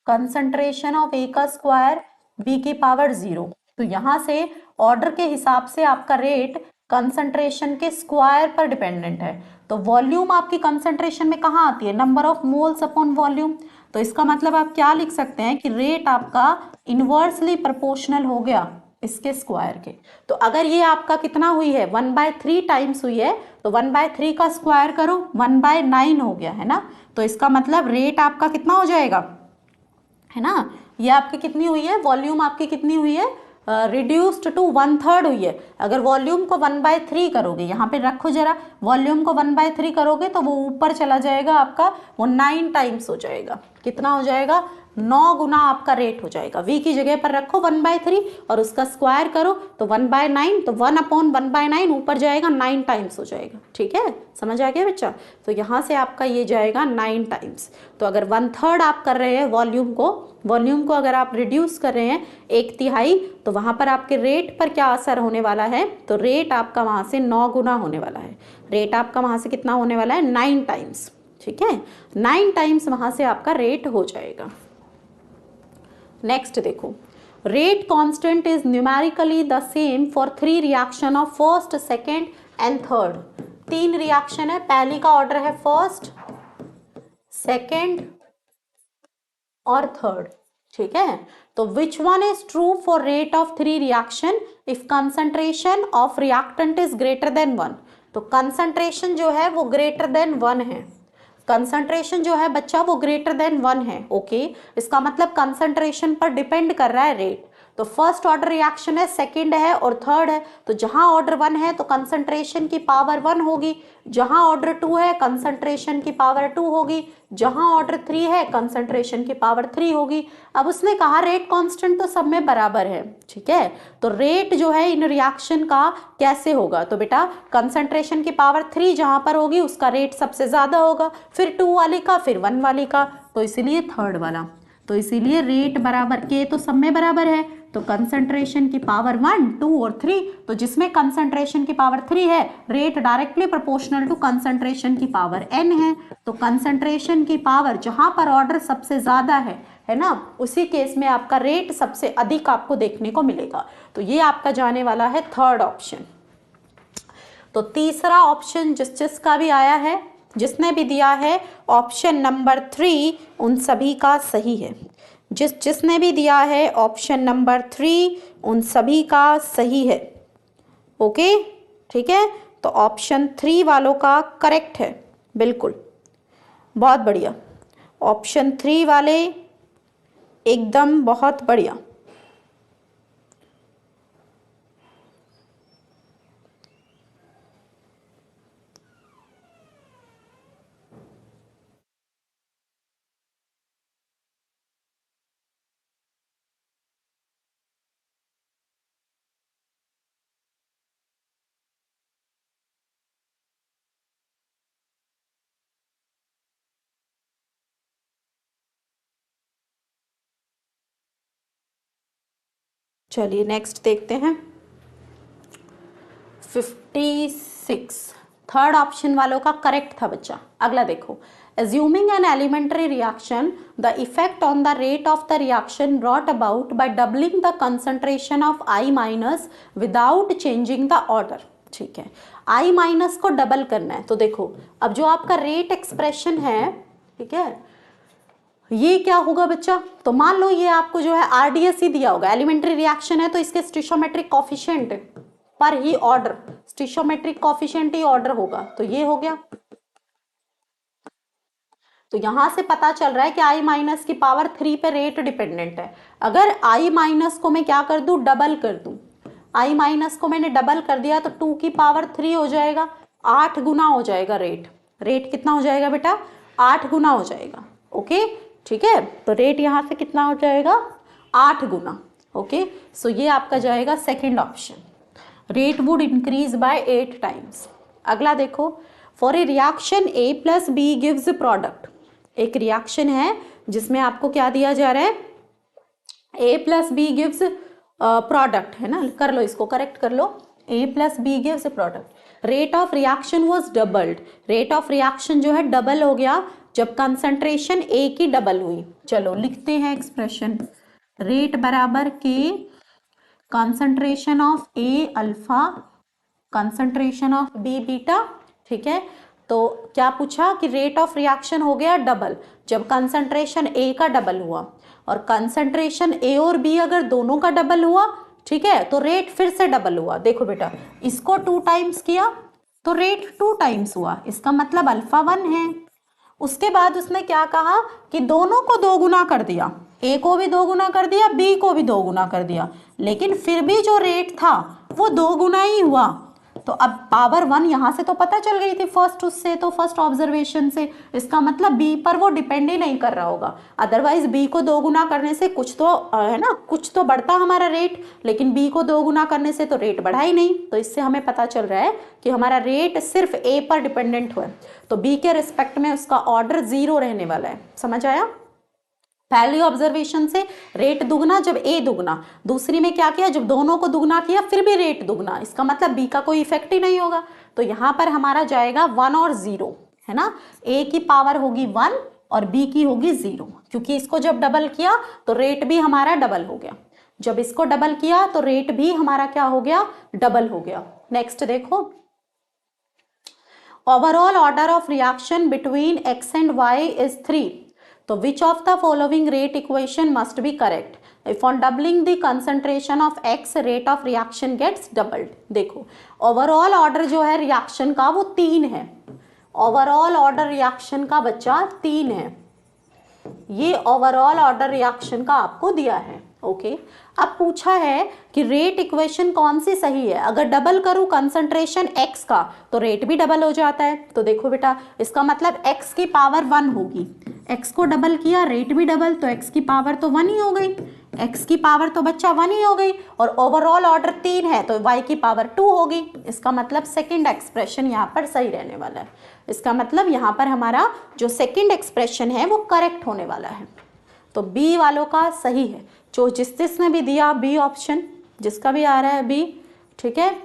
कंसंट्रेशन ऑफ A का स्क्वायर B की पावर 0। तो यहां से ऑर्डर के हिसाब से आपका रेट कंसंट्रेशन के स्क्वायर पर डिपेंडेंट है। तो वॉल्यूम आपकी कंसंट्रेशन में कहाँ आती है? Number of moles upon volume. तो इसका मतलब आप क्या लिख सकते हैं कि रेट आपका इनवर्सली प्रोपोर्शनल हो गया इसके स्क्वायर के। तो अगर ये आपका कितना हुई है? 1/3 टाइम्स हुई है, तो 1/3 का स्क्वायर करो, 1/9 हो गया, है ना। तो इसका मतलब रेट आपका कितना हो जाएगा, है ना, ये आपकी कितनी हुई है? वॉल्यूम आपकी कितनी हुई है? रिड्यूस्ड टू 1/3 हुई है। अगर वॉल्यूम को 1/3 करोगे, यहाँ पे रखो जरा, वॉल्यूम को 1/3 करोगे तो वो ऊपर चला जाएगा आपका, वो 9 टाइम्स हो जाएगा। कितना हो जाएगा? 9 गुना आपका रेट हो जाएगा। v की जगह पर रखो 1/3 और उसका स्क्वायर करो तो 1/9, तो 1/1/9 ऊपर जाएगा 9 टाइम्स हो जाएगा। ठीक है, समझ आ गया बच्चा? तो यहाँ से आपका ये जाएगा 9 टाइम्स। तो अगर 1/3 आप कर रहे हैं वॉल्यूम को अगर आप रिड्यूस कर रहे हैं 1/3, तो वहाँ पर आपके रेट पर क्या असर होने वाला है? तो रेट आपका वहाँ से 9 गुना होने वाला है। रेट आपका वहाँ से कितना होने वाला है? 9 टाइम्स। ठीक है, 9 टाइम्स वहाँ से आपका रेट हो जाएगा। नेक्स्ट देखो, rate constant is numerically the same for 3 reaction of first, second and third. 3 reaction है, पहली का ऑर्डर है फर्स्ट, सेकेंड और थर्ड। ठीक है, तो which one is true for rate of 3 reaction if concentration of reactant is greater than 1। तो concentration जो है वो ग्रेटर देन 1 है। कंसंट्रेशन जो है बच्चा वो ग्रेटर देन 1 है। ओके, इसका मतलब कंसंट्रेशन पर डिपेंड कर रहा है रेट। तो फर्स्ट ऑर्डर रिएक्शन है, सेकंड है और थर्ड है। तो जहां ऑर्डर 1 है तो कंसंट्रेशन की पावर 1 होगी, जहां ऑर्डर 2 है कंसंट्रेशन की पावर 2 होगी, जहां ऑर्डर 3 है कंसंट्रेशन की पावर 3 होगी। अब उसने कहा रेट कांस्टेंट तो सब में बराबर है। ठीक है, तो रेट जो है इन रिएक्शन का कैसे होगा? तो बेटा कंसंट्रेशन की पावर 3 जहां पर होगी उसका रेट सबसे ज्यादा होगा, फिर 2 वाली का, फिर 1 वाली का, तो इसीलिए थर्ड वाला। तो इसीलिए रेट बराबर के तो सब में बराबर है, तो कंसंट्रेशन की पावर 1, 2 और 3, तो जिसमें कंसंट्रेशन की पावर 3 है rate directly proportional to concentration की पावर n है। तो कंसंट्रेशन की पावर जहां पर ऑर्डर सबसे ज्यादा है ना, उसी केस में आपका रेट सबसे अधिक आपको देखने को मिलेगा। तो ये आपका जाने वाला है थर्ड ऑप्शन। तो तीसरा ऑप्शन जिसका भी आया है, जिसने भी दिया है ऑप्शन नंबर 3, उन सभी का सही है। जिसने भी दिया है ऑप्शन नंबर 3 उन सभी का सही है। ओके, ठीक है, तो ऑप्शन 3 वालों का करेक्ट है, बिल्कुल, बहुत बढ़िया। ऑप्शन 3 वाले एकदम बहुत बढ़िया। चलिए नेक्स्ट देखते हैं 56। थर्ड ऑप्शन वालों का करेक्ट था बच्चा। अगला देखो, assuming an elementary reaction, the effect on the rate of the reaction brought about by doubling the concentration of I minus without changing the order। ठीक है, I माइनस को डबल करना है। तो देखो अब जो आपका रेट एक्सप्रेशन है, ठीक है, ये क्या होगा बच्चा? तो मान लो ये आपको जो है आरडीएस ही दिया होगा, एलिमेंट्री रिएक्शन है तो इसके स्टिशोमेट्रिक कॉफिशिएंट पर ही ऑर्डर, स्टिशोमेट्रिक कॉफिशिएंट ही ऑर्डर होगा। तो ये हो गया। तो यहां से पता चल रहा है कि आई माइनस की पावर 3 पे रेट डिपेंडेंट है। अगर आई माइनस को मैं क्या कर दूं? डबल कर दूं। आई माइनस को मैंने डबल कर दिया तो 2 की पावर 3 हो जाएगा, 8 गुना हो जाएगा रेट। रेट कितना हो जाएगा बेटा? 8 गुना हो जाएगा। ओके, ठीक है, तो रेट यहां से कितना हो जाएगा? 8 गुना। ओके, सो ये आपका जाएगा second option, rate would increase by 8 times. अगला देखो, for a reaction A plus B gives product. एक रिएक्शन है जिसमें आपको क्या दिया जा रहा है? A plus B gives product, है ना, कर लो इसको, करेक्ट कर लो। A plus B gives product, rate of reaction was doubled. Rate of reaction जो है डबल हो गया जब कंसंट्रेशन A की डबल हुई। चलो लिखते हैं एक्सप्रेशन, रेट बराबर के concentration of A alpha, concentration of B beta. ठीक है, तो क्या पूछा कि रेट ऑफ रिएक्शन हो गया डबल जब कंसंट्रेशन A का डबल हुआ, और कंसंट्रेशन A और B अगर दोनों का डबल हुआ, ठीक है, तो रेट फिर से डबल हुआ। देखो बेटा, इसको 2 टाइम्स किया तो रेट 2 टाइम्स हुआ, इसका मतलब अल्फा 1 है। उसके बाद उसने क्या कहा कि दोनों को 2 गुना कर दिया, ए को भी 2 गुना कर दिया, बी को भी 2 गुना कर दिया, लेकिन फिर भी जो रेट था वो 2 गुना ही हुआ। तो अब पावर 1 यहाँ से तो पता चल गई थी फर्स्ट उससे, तो फर्स्ट ऑब्जर्वेशन से, इसका मतलब बी पर वो डिपेंड ही नहीं कर रहा होगा। अदरवाइज बी को 2 गुना करने से कुछ तो है ना, कुछ तो बढ़ता हमारा रेट, लेकिन बी को 2 गुना करने से तो रेट बढ़ा ही नहीं। तो इससे हमें पता चल रहा है कि हमारा रेट सिर्फ ए पर डिपेंडेंट हुआ है, तो बी के रिस्पेक्ट में उसका ऑर्डर 0 रहने वाला है। समझ आया? पहली ऑब्जर्वेशन से रेट दुगना जब ए दुगना, दूसरी में क्या किया जब दोनों को दुगना किया फिर भी रेट दुगना, इसका मतलब बी का कोई इफेक्ट ही नहीं होगा। तो यहाँ पर हमारा जाएगा 1 और 0, है ना। ए की पावर होगी 1 और बी की होगी 0, क्योंकि इसको जब डबल किया तो रेट भी हमारा डबल हो गया, जब इसको डबल किया तो रेट भी हमारा क्या हो गया, डबल हो गया। नेक्स्ट देखो, overall order of reaction between x and y is 3, तो which of the following rate equation must be correct? If on doubling the concentration of X, rate of reaction gets doubled. देखो overall order जो है reaction का वो 3 है, overall order reaction का बच्चा 3 है, ये ओवरऑल ऑर्डर रिएक्शन का आपको दिया है। ओके अब पूछा है कि रेट इक्वेशन कौन सी सही है। अगर डबल करूं कंसंट्रेशन x का तो रेट भी डबल हो जाता है। तो देखो बेटा, इसका मतलब x की पावर 1 होगी, x को डबल किया रेट भी डबल, तो x की पावर तो 1 ही हो गई, x की पावर तो बच्चा 1 ही हो गई, और ओवरऑल ऑर्डर 3 है तो y की पावर 2 होगी। इसका मतलब सेकंड एक्सप्रेशन यहाँ पर सही रहने वाला है। इसका मतलब यहाँ पर हमारा जो सेकंड एक्सप्रेशन है वो करेक्ट होने वाला है। तो बी वालों का सही है, जो जिसने भी दिया बी ऑप्शन, जिसका भी आ रहा है बी, ठीक है,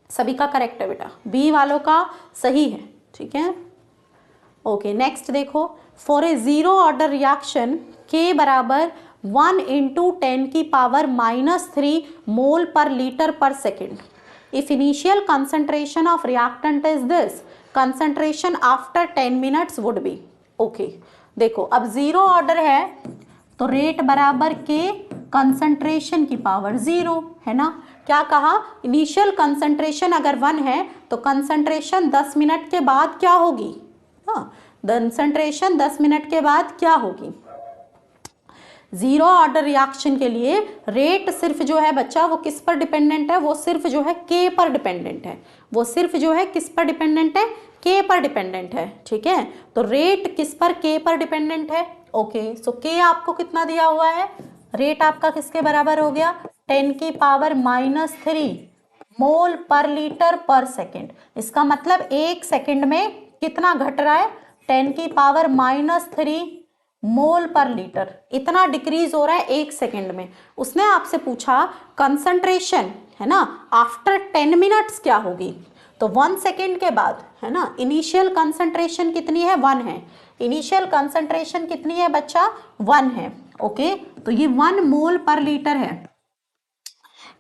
सभी का करेक्ट है बेटा, बी वालों का सही है, ठीक है। ओके नेक्स्ट देखो, फॉर ए 0 ऑर्डर रिएक्शन के बराबर 1 × 10⁻³ मोल पर लीटर पर second, if initial concentration of reactant is this, concentration after 10 minutes would be. Okay देखो अब 0 ऑर्डर है तो रेट बराबर के कंसंट्रेशन की पावर 0, है ना। क्या कहा, इनिशियल कंसंट्रेशन अगर 1 है तो कंसंट्रेशन 10 मिनट के बाद क्या होगी, हाँ कंसंट्रेशन 10 मिनट के बाद क्या होगी। 0 ऑर्डर रिएक्शन के लिए रेट सिर्फ जो है बच्चा वो किस पर डिपेंडेंट है, वो सिर्फ जो है K पर डिपेंडेंट है, वो सिर्फ जो है किस पर डिपेंडेंट है, K पर डिपेंडेंट है, ठीक है। तो रेट किस पर, K पर डिपेंडेंट है। ओके सो K आपको कितना दिया हुआ है, रेट आपका किसके बराबर हो गया, 10⁻³ मोल पर लीटर पर सेकेंड। इसका मतलब 1 सेकेंड में कितना घट रहा है, 10⁻³ मोल पर लीटर, इतना डिक्रीज हो रहा है 1 सेकेंड में। उसने आपसे पूछा कंसंट्रेशन, है ना, आफ्टर 10 मिनट्स क्या होगी, तो 1 सेकेंड के बाद, है ना। इनिशियल कंसंट्रेशन कितनी है, 1 है, इनिशियल कंसंट्रेशन कितनी है बच्चा, 1 है। ओके तो ये 1 मोल पर लीटर है।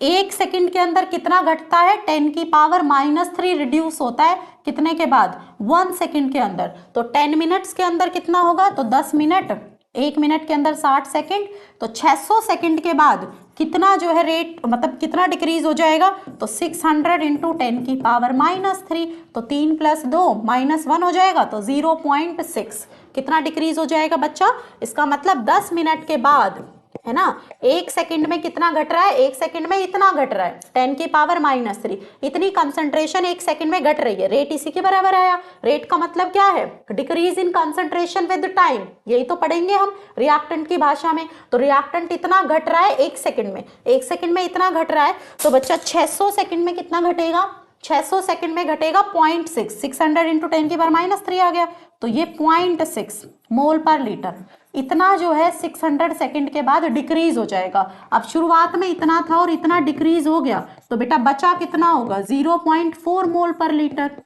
1 सेकंड के अंदर कितना घटता है, 10⁻³ रिड्यूस होता है कितने के बाद, 1 सेकंड के अंदर। तो 10 मिनट्स के अंदर कितना होगा, तो 10 मिनट, 1 मिनट के अंदर 60 सेकंड, तो 600 सेकंड के बाद कितना जो है रेट, मतलब कितना डिक्रीज हो जाएगा, तो 600 × 10⁻³ तो 3 + 2 -1 हो जाएगा, तो 0.6 कितना डिक्रीज हो जाएगा बच्चा। इसका मतलब 10 मिनट के बाद, है ना, 1 सेकंड में कितना घट रहा है, 1 सेकंड में इतना घट रहा है 10⁻³ इतनी कंसंट्रेशन 1 सेकंड में घट रही है, रेट इसी के बराबर आया। रेट का मतलब क्या है, decrease in concentration with time, यही तो पढ़ेंगे हम रिएक्टेंट की भाषा में। तो रिएक्टेंट इतना घट रहा है 1 सेकंड में, 1 सेकंड में इतना घट रहा है, तो बच्चा 600 सेकंड में कितना घटेगा, 600 सेकंड में घटेगा 0.6, 600 × 10⁻³ आ गया, तो ये 0.6 मोल पर लीटर, इतना जो है 600 सेकंड के बाद डिक्रीज हो जाएगा। अब शुरुआत में इतना था और इतना डिक्रीज हो गया, तो बेटा बचा कितना होगा, 0.4 मोल पर लीटर।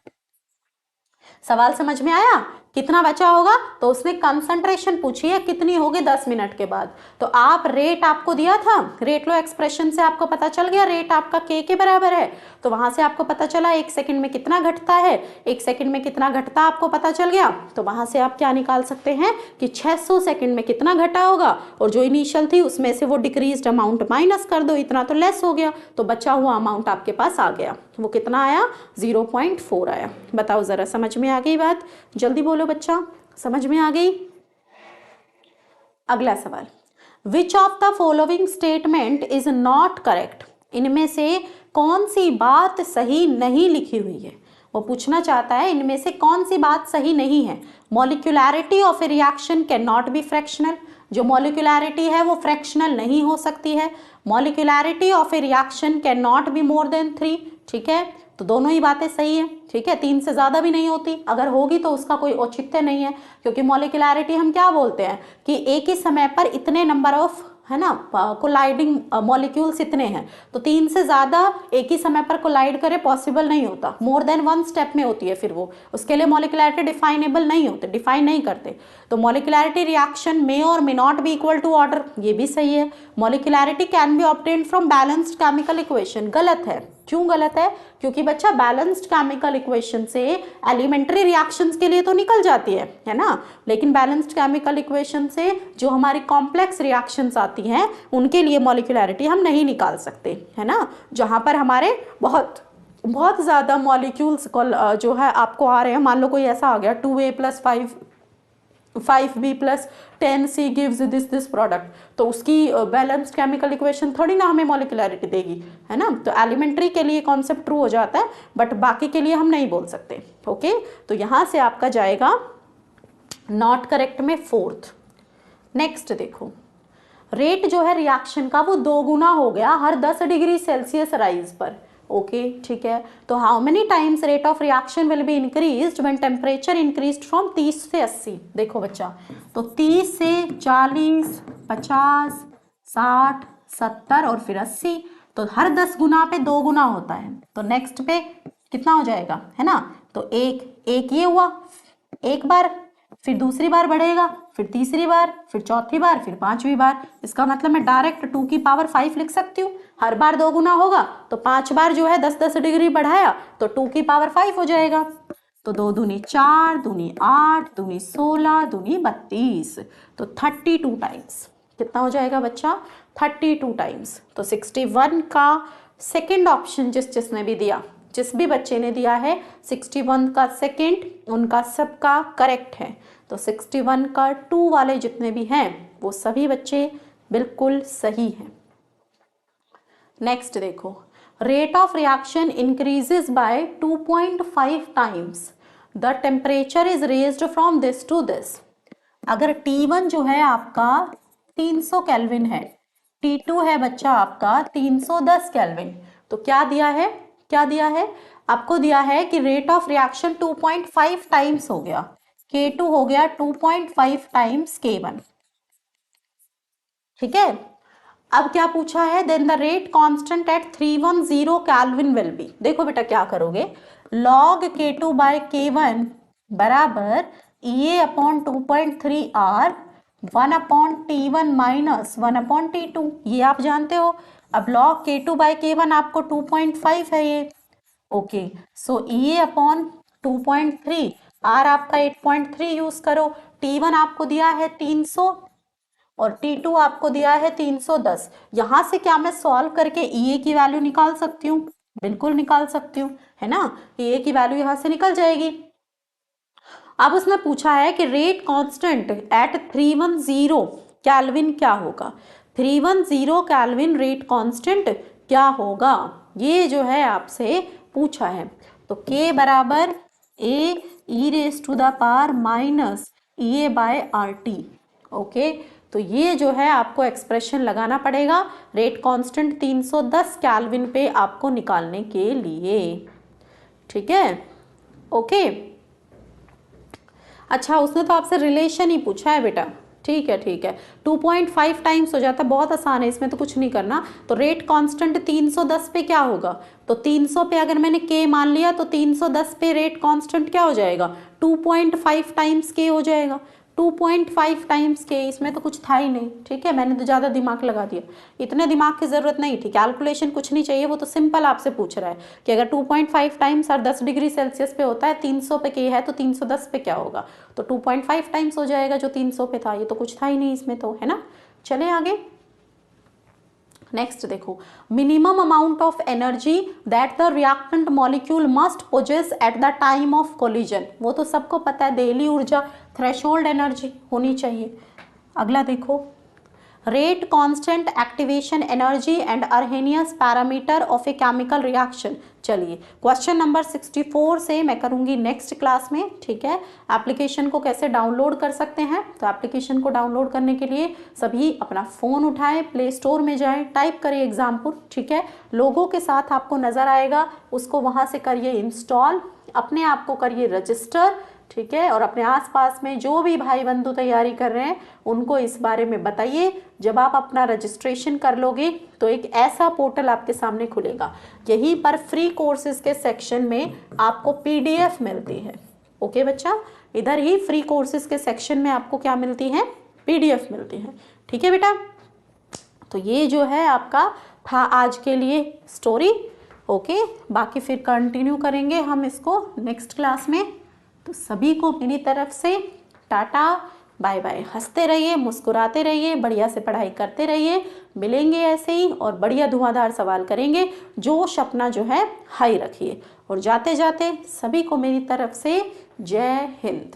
सवाल समझ में आया, कितना बचा होगा, तो उसने कंसंट्रेशन पूछी है कितनी होगी 10 मिनट के बाद। तो आप रेट आपको दिया था, रेट लो एक्सप्रेशन से आपको पता चल गया रेट आपका K के बराबर है, तो वहां से आपको पता चला 1 सेकंड में कितना घटता है, 1 सेकंड में कितना घटता आपको पता चल गया। तो वहां से आप क्या निकाल सकते हैं कि 600 सेकंड में कितना घटा होगा, और जो इनिशियल थी उसमें से वो डिक्रीज्ड अमाउंट माइनस कर दो, इतना तो लेस हो गया, तो बचा हुआ अमाउंट आपके पास आ गया, वो कितना आया, 0.4 आया। बताओ जरा, समझ में आ गई बात, जल्दी बोलो बच्चा, समझ में आ गई। अगला सवाल, which of the following statement is not correct, इनमें से कौन सी बात सही नहीं लिखी हुई है। वो पूछना चाहता है इनमें से कौन सी बात सही नहीं है। Molecularity of a reaction can not be fractional, जो मॉलिक्यूलैरिटी है वो फ्रैक्शनल नहीं हो सकती है। Molecularity of a reaction can not be more than 3, ठीक है, तो दोनों ही बातें सही है, ठीक है। 3 से ज़्यादा भी नहीं होती, अगर होगी तो उसका कोई औचित्य नहीं है, क्योंकि मॉलिक्यूलैरिटी हम क्या बोलते हैं कि एक ही समय पर इतने नंबर ऑफ, है ना, कोलाइडिंग मॉलिक्यूल्स इतने हैं, तो 3 से ज़्यादा एक ही समय पर कोलाइड करे पॉसिबल नहीं होता, मोर देन 1 स्टेप में होती है, फिर वो उसके लिए मॉलिक्यूलैरिटी डिफाइनेबल नहीं होते, डिफाइन नहीं करते। तो मॉलिक्यूलैरिटी reaction may or may not be equal to order, ये भी सही है। Molecularity can be obtained from balanced chemical equation, गलत है। क्यों गलत है? क्योंकि बच्चा बैलेंस्ड केमिकल इक्वेशन से एलिमेंट्री रिएक्शंस के लिए तो निकल जाती है ना, लेकिन बैलेंस्ड केमिकल इक्वेशन से जो हमारी कॉम्प्लेक्स रिएक्शंस आती हैं उनके लिए मॉलिक्यूलैरिटी हम नहीं निकाल सकते, है ना, जहाँ पर हमारे बहुत बहुत ज़्यादा मॉलिक्यूल्स जो है आपको आ रहे हैं। मान लो कोई ऐसा आ गया 2A + 5B + 10C gives this product, तो उसकी बैलेंस्ड केमिकल इक्वेशन थोड़ी ना हमें मॉलिक्यूलैरिटी देगी, है ना। तो एलिमेंट्री के लिए कॉन्सेप्ट ट्रू हो जाता है, बट बाकी के लिए हम नहीं बोल सकते। ओके, तो यहाँ से आपका जाएगा नॉट करेक्ट में 4th। नेक्स्ट देखो, रेट जो है रिएक्शन का वो 2 गुना हो गया हर 10 डिग्री सेल्सियस राइज पर। ओके, ठीक है, तो how many times rate of reaction will be increased when temperature increased from 30 से 80। देखो बच्चा, तो 30 से 40, 50, 60, 70 और फिर 80, तो हर 10 गुना पे 2 गुना होता है, तो नेक्स्ट पे कितना हो जाएगा, है ना। तो एक ये हुआ एक बार, फिर दूसरी बार बढ़ेगा, फिर तीसरी बार, फिर चौथी बार, फिर 5वीं बार। इसका मतलब मैं डायरेक्ट 2 की पावर 5 लिख सकती हूँ। हर बार 2 गुना होगा, तो 5 बार जो है 10-10 डिग्री बढ़ाया तो 2 की पावर 5 हो जाएगा। तो 2 दूनी 4, दूनी 8, दूनी 16, दूनी 32, तो 32 टाइम्स। कितना हो जाएगा बच्चा? 32 टाइम्स। तो 61 का सेकेंड ऑप्शन जिसने भी दिया, जिस भी बच्चे ने दिया है 61 का सेकेंड, उनका सबका करेक्ट है। तो 61 का 2 वाले जितने भी हैं वो सभी बच्चे बिल्कुल सही हैं। नेक्स्ट देखो, rate of reaction increases by 2.5 times, the temperature is raised from this to this. अगर T1 जो है आपका 300 केल्विन है, T2 है बच्चा आपका 310 केल्विन, तो क्या दिया है, क्या दिया है आपको? दिया है कि रेट ऑफ रिएक्शन 2.5 टाइम्स हो गया, K2 हो गया 2.5 टाइम्स K1, ठीक है। अब क्या पूछा है? Then the rate constant at 310 kelvin will be. देखो बेटा क्या करोगे, log K2 बाय K1 बराबर EA/2.3R 1/T1 माइनस 1/T2, ये आप जानते हो। अब log K2 बाय K1 आपको 2.5 है ये, ओके, सो EA/2.3, R आपका 8.3 यूज करो, T1 आपको दिया है 300 और T2 आपको दिया है 310। यहां से क्या मैं सॉल्व करके EA की वैल्यू निकाल सकती हूँ? बिल्कुल निकाल सकती हूँ, है ना। EA की वैल्यू यहां से निकल जाएगी। अब उसने पूछा है कि रेट कांस्टेंट एट 310 केल्विन क्या होगा। 310 केल्विन रेट कांस्टेंट क्या होगा, ये जो है आपसे पूछा है। तो K बराबर A e⁻⁻RT। ओके, तो ये जो है आपको एक्सप्रेशन लगाना पड़ेगा रेट कांस्टेंट 310 केल्विन पे आपको निकालने के लिए, ठीक है। ओके, अच्छा उसने तो आपसे रिलेशन ही पूछा है बेटा, ठीक है ठीक है, 2.5 टाइम्स हो जाता है, बहुत आसान है, इसमें तो कुछ नहीं करना। तो रेट कांस्टेंट 310 पे क्या होगा, तो 300 पे अगर मैंने K मान लिया तो 310 पे रेट कांस्टेंट क्या हो जाएगा, 2.5 टाइम्स K हो जाएगा, 2.5 टाइम्स K। इसमें तो कुछ था ही नहीं, ठीक है, मैंने तो ज़्यादा दिमाग लगा दिया, इतने दिमाग की ज़रूरत नहीं थी, कैलकुलेशन कुछ नहीं चाहिए, वो तो सिंपल आपसे पूछ रहा है कि अगर 2.5 टाइम्स और 10 डिग्री सेल्सियस पे होता है, 300 पे K है तो 310 पे क्या होगा, तो 2.5 टाइम्स हो जाएगा जो 300 पे था, ये तो कुछ था ही नहीं इसमें तो, है ना। चले आगे, नेक्स्ट देखो, minimum amount of energy that the reactant molecule must possess at the time of collision, वो तो सबको पता है, देहली ऊर्जा थ्रेशोल्ड एनर्जी होनी चाहिए। अगला देखो, rate constant activation energy and Arrhenius parameter of a chemical reaction. चलिए क्वेश्चन नंबर 64 से मैं करूंगी नेक्स्ट क्लास में, ठीक है। एप्लीकेशन को कैसे डाउनलोड कर सकते हैं, तो एप्लीकेशन को डाउनलोड करने के लिए सभी अपना फ़ोन उठाएं, प्ले स्टोर में जाएं, टाइप करें एग्जामपुर, ठीक है। लोगों के साथ आपको नज़र आएगा, उसको वहाँ से करिए इंस्टॉल, अपने आप को करिए रजिस्टर, ठीक है। और अपने आसपास में जो भी भाई बंधु तैयारी कर रहे हैं उनको इस बारे में बताइए। जब आप अपना रजिस्ट्रेशन कर लोगे तो एक ऐसा पोर्टल आपके सामने खुलेगा, यहीं पर फ्री कोर्सेज के सेक्शन में आपको पीडीएफ मिलती है। ओके बच्चा, इधर ही फ्री कोर्सेज के सेक्शन में आपको क्या मिलती है, पीडीएफ मिलती है, ठीक है बेटा। तो ये जो है आपका था आज के लिए स्टोरी, ओके। बाकी फिर कंटिन्यू करेंगे हम इसको नेक्स्ट क्लास में। तो सभी को मेरी तरफ से टाटा बाय बाय। हंसते रहिए, मुस्कुराते रहिए, बढ़िया से पढ़ाई करते रहिए, मिलेंगे ऐसे ही और बढ़िया धुआंधार सवाल करेंगे। जोश अपना जो है हाई रखिए और जाते जाते सभी को मेरी तरफ से जय हिंद।